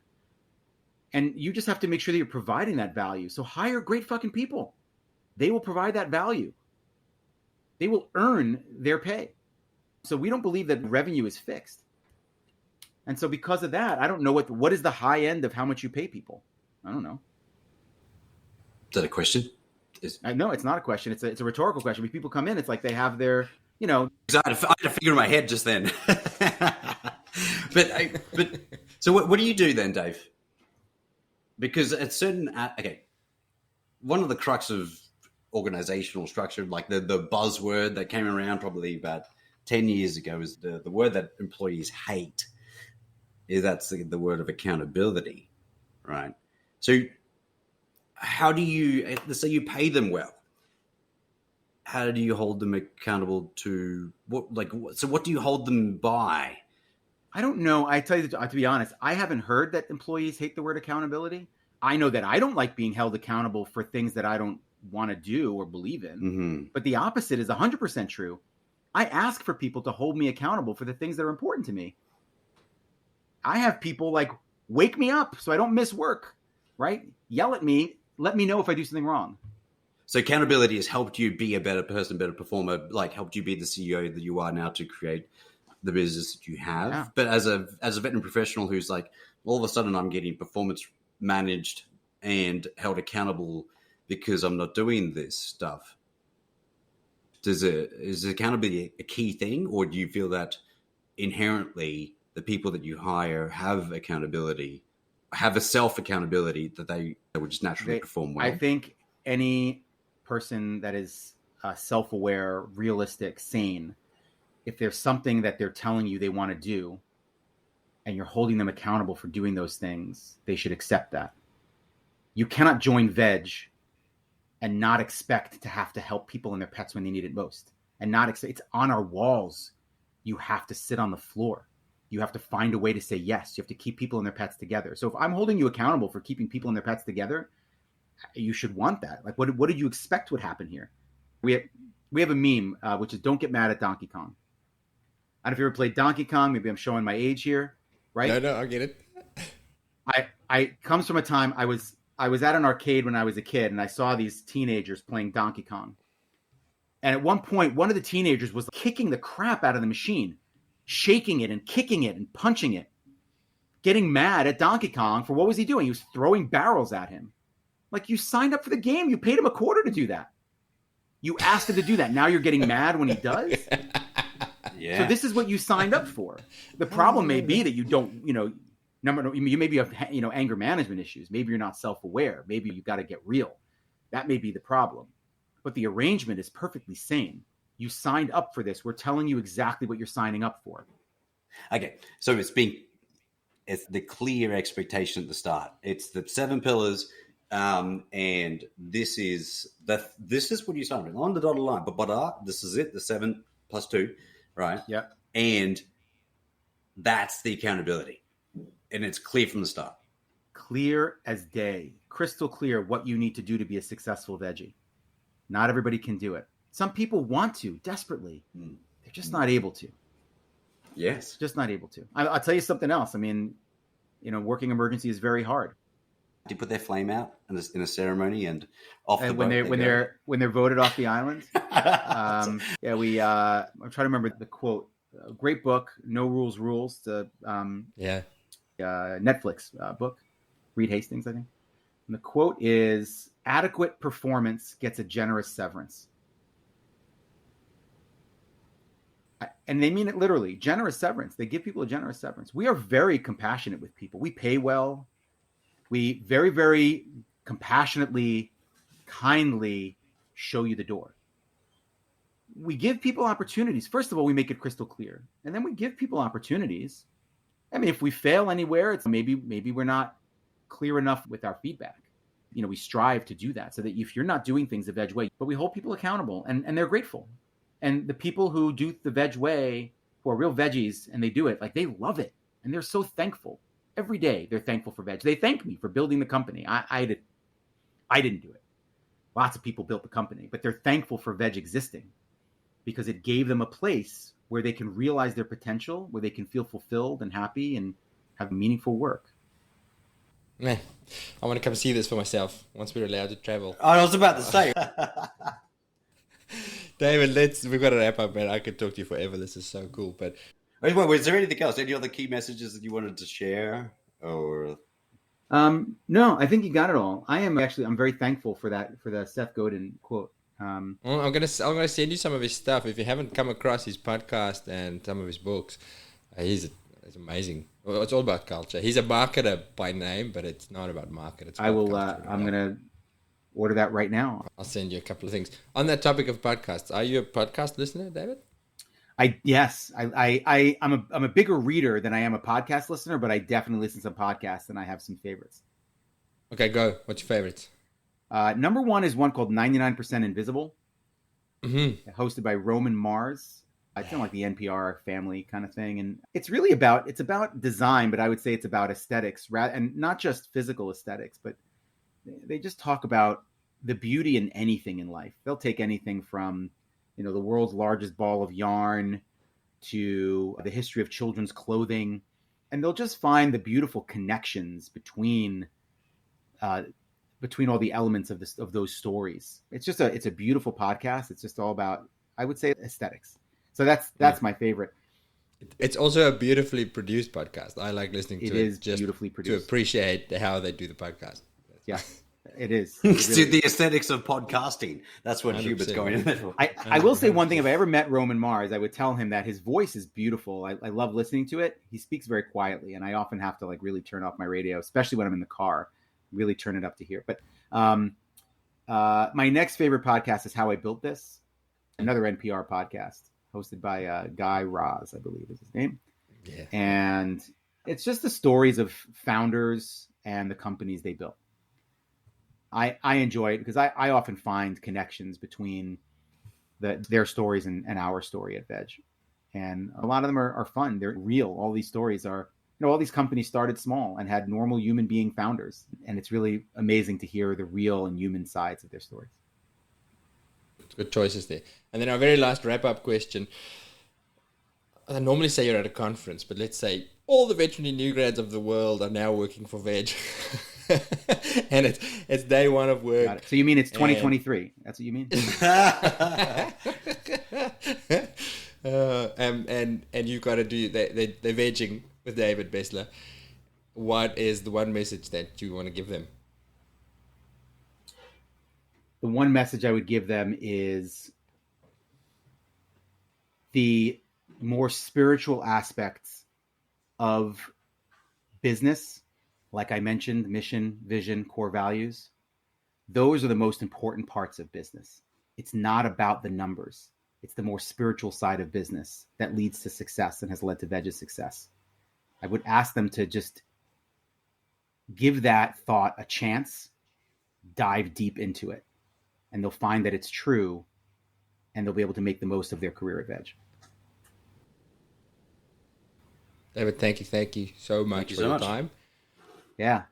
And you just have to make sure that you're providing that value. So hire great fucking people. They will provide that value. They will earn their pay. So we don't believe that revenue is fixed. And so because of that, I don't know what is the high end of how much you pay people. I don't know.
Is that a question?
No, it's not a question. It's a rhetorical question. When people come in, it's like they have their,
I had a figure in my head just then. but so what do you do then, Dave? Because at certain, one of the crux of organizational structure, like the buzzword that came around probably about 10 years ago, is the word that employees hate. That's the word of accountability, right? So how do you, let's say you pay them well, how do you hold them accountable to what do you hold them by?
I don't know. I tell you, to be honest, I haven't heard that employees hate the word accountability. I know that I don't like being held accountable for things that I don't want to do or believe in.
Mm-hmm.
But the opposite is 100% true. I ask for people to hold me accountable for the things that are important to me. I have people wake me up so I don't miss work, right? Yell at me, let me know if I do something wrong.
So accountability has helped you be a better person, better performer, helped you be the CEO that you are now to create the business that you have. Yeah. But as a veterinary professional who's all of a sudden I'm getting performance managed and held accountable because I'm not doing this stuff. Is accountability a key thing, or do you feel that inherently the people that you hire have accountability, have a self-accountability that they would just naturally perform well?
I think any person that is self-aware, realistic, sane, if there's something that they're telling you they want to do and you're holding them accountable for doing those things, they should accept that. You cannot join Veg and not expect to have to help people and their pets when they need it most. And not expect, it's on our walls. You have to sit on the floor. You have to find a way to say yes. You have to keep people and their pets together. So if I'm holding you accountable for keeping people and their pets together, you should want that. What did you expect would happen here? We have a meme, which is don't get mad at Donkey Kong. I don't know if you ever played Donkey Kong. Maybe I'm showing my age here, right?
No, I get it.
I comes from a time I was at an arcade when I was a kid, and I saw these teenagers playing Donkey Kong. And at one point, one of the teenagers was kicking the crap out of the machine, shaking it and kicking it and punching it, getting mad at Donkey Kong for what was he doing? He was throwing barrels at him. You signed up for the game. You paid him $0.25 to do that. You asked him to do that. Now you're getting mad when he does?
Yeah.
So this is what you signed up for. The problem may be that you don't, you maybe have, anger management issues. Maybe you're not self-aware. Maybe you got to get real. That may be the problem. But the arrangement is perfectly sane. You signed up for this. We're telling you exactly what you're signing up for.
Okay. So it's the clear expectation at the start. It's the 7 pillars. And this is what you signed on the dotted line. But this is it. The 7 plus 2, right?
Yeah.
And that's the accountability. And it's clear from the start.
Clear as day. Crystal clear what you need to do to be a successful veggie. Not everybody can do it. Some people want to desperately. They're just not able to.
Yes.
Just not able to. I'll tell you something else. I mean, working emergency is very hard.
Do you put their flame out in a ceremony and off the
when
boat?
When they're voted off the island? I'm trying to remember the quote. Great book, No Rules Rules. The Netflix book. Reed Hastings, I think. And the quote is, "Adequate performance gets a generous severance." And they mean it literally. Generous severance. They give people a generous severance. We are very compassionate with people. We pay well. We very, very compassionately, kindly show you the door. We give people opportunities. First of all, we make it crystal clear. And then we give people opportunities. I mean, if we fail anywhere, it's maybe we're not clear enough with our feedback. You know, we strive to do that so that if you're not doing things the veg way, but we hold people accountable and they're grateful. And the people who do the veg way, who are real veggies and they do it, like they love it. And they're so thankful. Every day they're thankful for veg. They thank me for building the company. I didn't do it. Lots of people built the company, but they're thankful for veg existing because it gave them a place where they can realize their potential, where they can feel fulfilled and happy and have meaningful work.
Man, I want to come see this for myself once we're allowed to travel.
I was about to say.
David, we've got to wrap up, man. I could talk to you forever. This is so cool. But
Wait, was there anything else? Any other key messages that you wanted to share? Or
No, I think you got it all. I'm very thankful for the Seth Godin quote.
I'm gonna send you some of his stuff. If you haven't come across his podcast and some of his books, he's amazing. Well, it's all about culture. He's a marketer by name, but it's not about market. It's
I will.
culture.
I'm gonna order that right now.
I'll send you a couple of things on that topic of podcasts. Are you a podcast listener, David?
Yes. I'm a bigger reader than I am a podcast listener, but I definitely listen to some podcasts and I have some favorites.
Okay, go. What's your favorites?
Number one is one called 99% Invisible,
Mm-hmm.
hosted by Roman Mars. It's kind of like the NPR family kind of thing. And it's really about design, but I would say it's about aesthetics, and not just physical aesthetics, but they just talk about the beauty in anything in life. They'll take anything from, the world's largest ball of yarn to the history of children's clothing, and they'll just find the beautiful connections between all the elements of those stories. It's a beautiful podcast. It's just all about, I would say, aesthetics. So that's my favorite.
It's also a beautifully produced podcast. I like listening to it.
It is
just
beautifully produced.
to appreciate how they do the podcast.
Yeah, it is.
The aesthetics of podcasting. That's what
100%.
Hubert's going in there for.
I will say one thing. If I ever met Roman Mars, I would tell him that his voice is beautiful. I love listening to it. He speaks very quietly, and I often have to really turn off my radio, especially when I'm in the car. Really turn it up to hear. But my next favorite podcast is How I Built This, another NPR podcast hosted by Guy Raz, I believe is his name.
Yeah.
And it's just the stories of founders and the companies they built. I enjoy it because I often find connections between their stories and our story at Veg. And a lot of them are fun. They're real. All these stories are, all these companies started small and had normal human being founders. And it's really amazing to hear the real and human sides of their stories.
Good choices there. And then our very last wrap-up question. I normally say you're at a conference, but let's say all the veterinary new grads of the world are now working for Veg. And it's day one of work.
Got it. So you mean it's 2023? That's what you mean?
And you've got to do they're vegging with David Bessler. What is the one message that you want to give them?
The one message I would give them is the more spiritual aspects of business, like I mentioned, mission, vision, core values. Those are the most important parts of business. It's not about the numbers. It's the more spiritual side of business that leads to success and has led to Veg's success. I would ask them to just give that thought a chance, dive deep into it, and they'll find that it's true, and they'll be able to make the most of their career at Veg.
David, thank you so much for your time.
Yeah,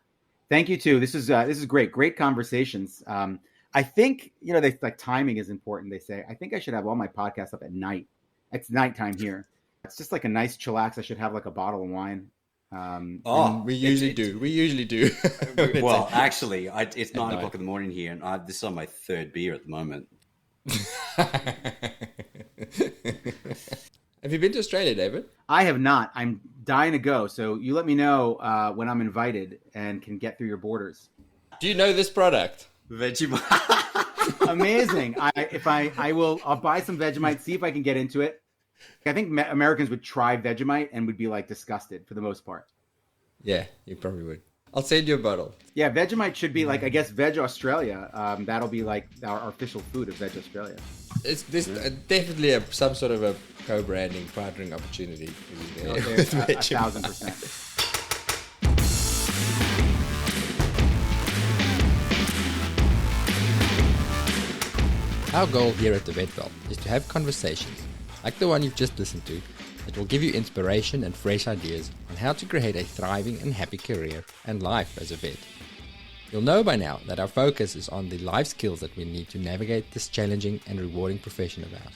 thank you too. This is great. Great conversations. I think they timing is important. They say I think I should have all my podcasts up at night. It's nighttime here. It's just like a nice chillax. I should have like a bottle of wine.
We usually do.
Well, actually, it's 9 o'clock in the morning here, and this is on my third beer at the moment.
Have you been to Australia, David?
I have not. I'm dying to go. So you let me know when I'm invited and can get through your borders.
Do you know this product?
Vegemite.
Amazing. I'll buy some Vegemite, see if I can get into it. I think Americans would try Vegemite and would be like disgusted for the most part.
Yeah, you probably would. I'll send you a bottle.
Yeah, Vegemite should be like, I guess, Veg Australia. That'll be like our official food of Veg Australia.
It's definitely some sort of a co-branding, partnering opportunity.
Oh, there's 1,000%.
Our goal here at the Vet Vault is to have conversations, like the one you've just listened to, that will give you inspiration and fresh ideas on how to create a thriving and happy career and life as a vet. You'll know by now that our focus is on the life skills that we need to navigate this challenging and rewarding profession of ours.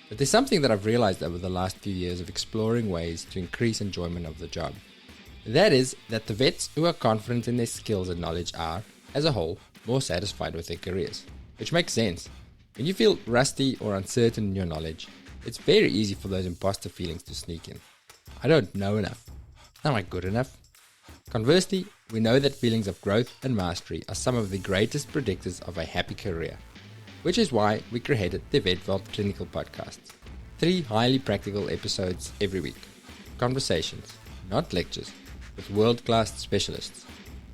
But there's something that I've realized over the last few years of exploring ways to increase enjoyment of the job. That is that the vets who are confident in their skills and knowledge are, as a whole, more satisfied with their careers. Which makes sense. When you feel rusty or uncertain in your knowledge, it's very easy for those imposter feelings to sneak in. I don't know enough. Am I good enough? Conversely, we know that feelings of growth and mastery are some of the greatest predictors of a happy career, which is why we created the Vet Vault Clinical Podcasts. 3 highly practical episodes every week. Conversations, not lectures, with world-class specialists.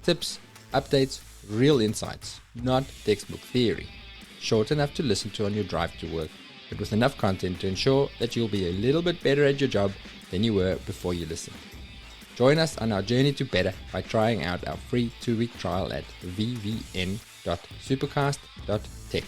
Tips, updates, real insights, not textbook theory. Short enough to listen to on your drive to work, but with enough content to ensure that you'll be a little bit better at your job than you were before you listened. Join us on our journey to better by trying out our free 2-week trial at vvn.supercast.tech.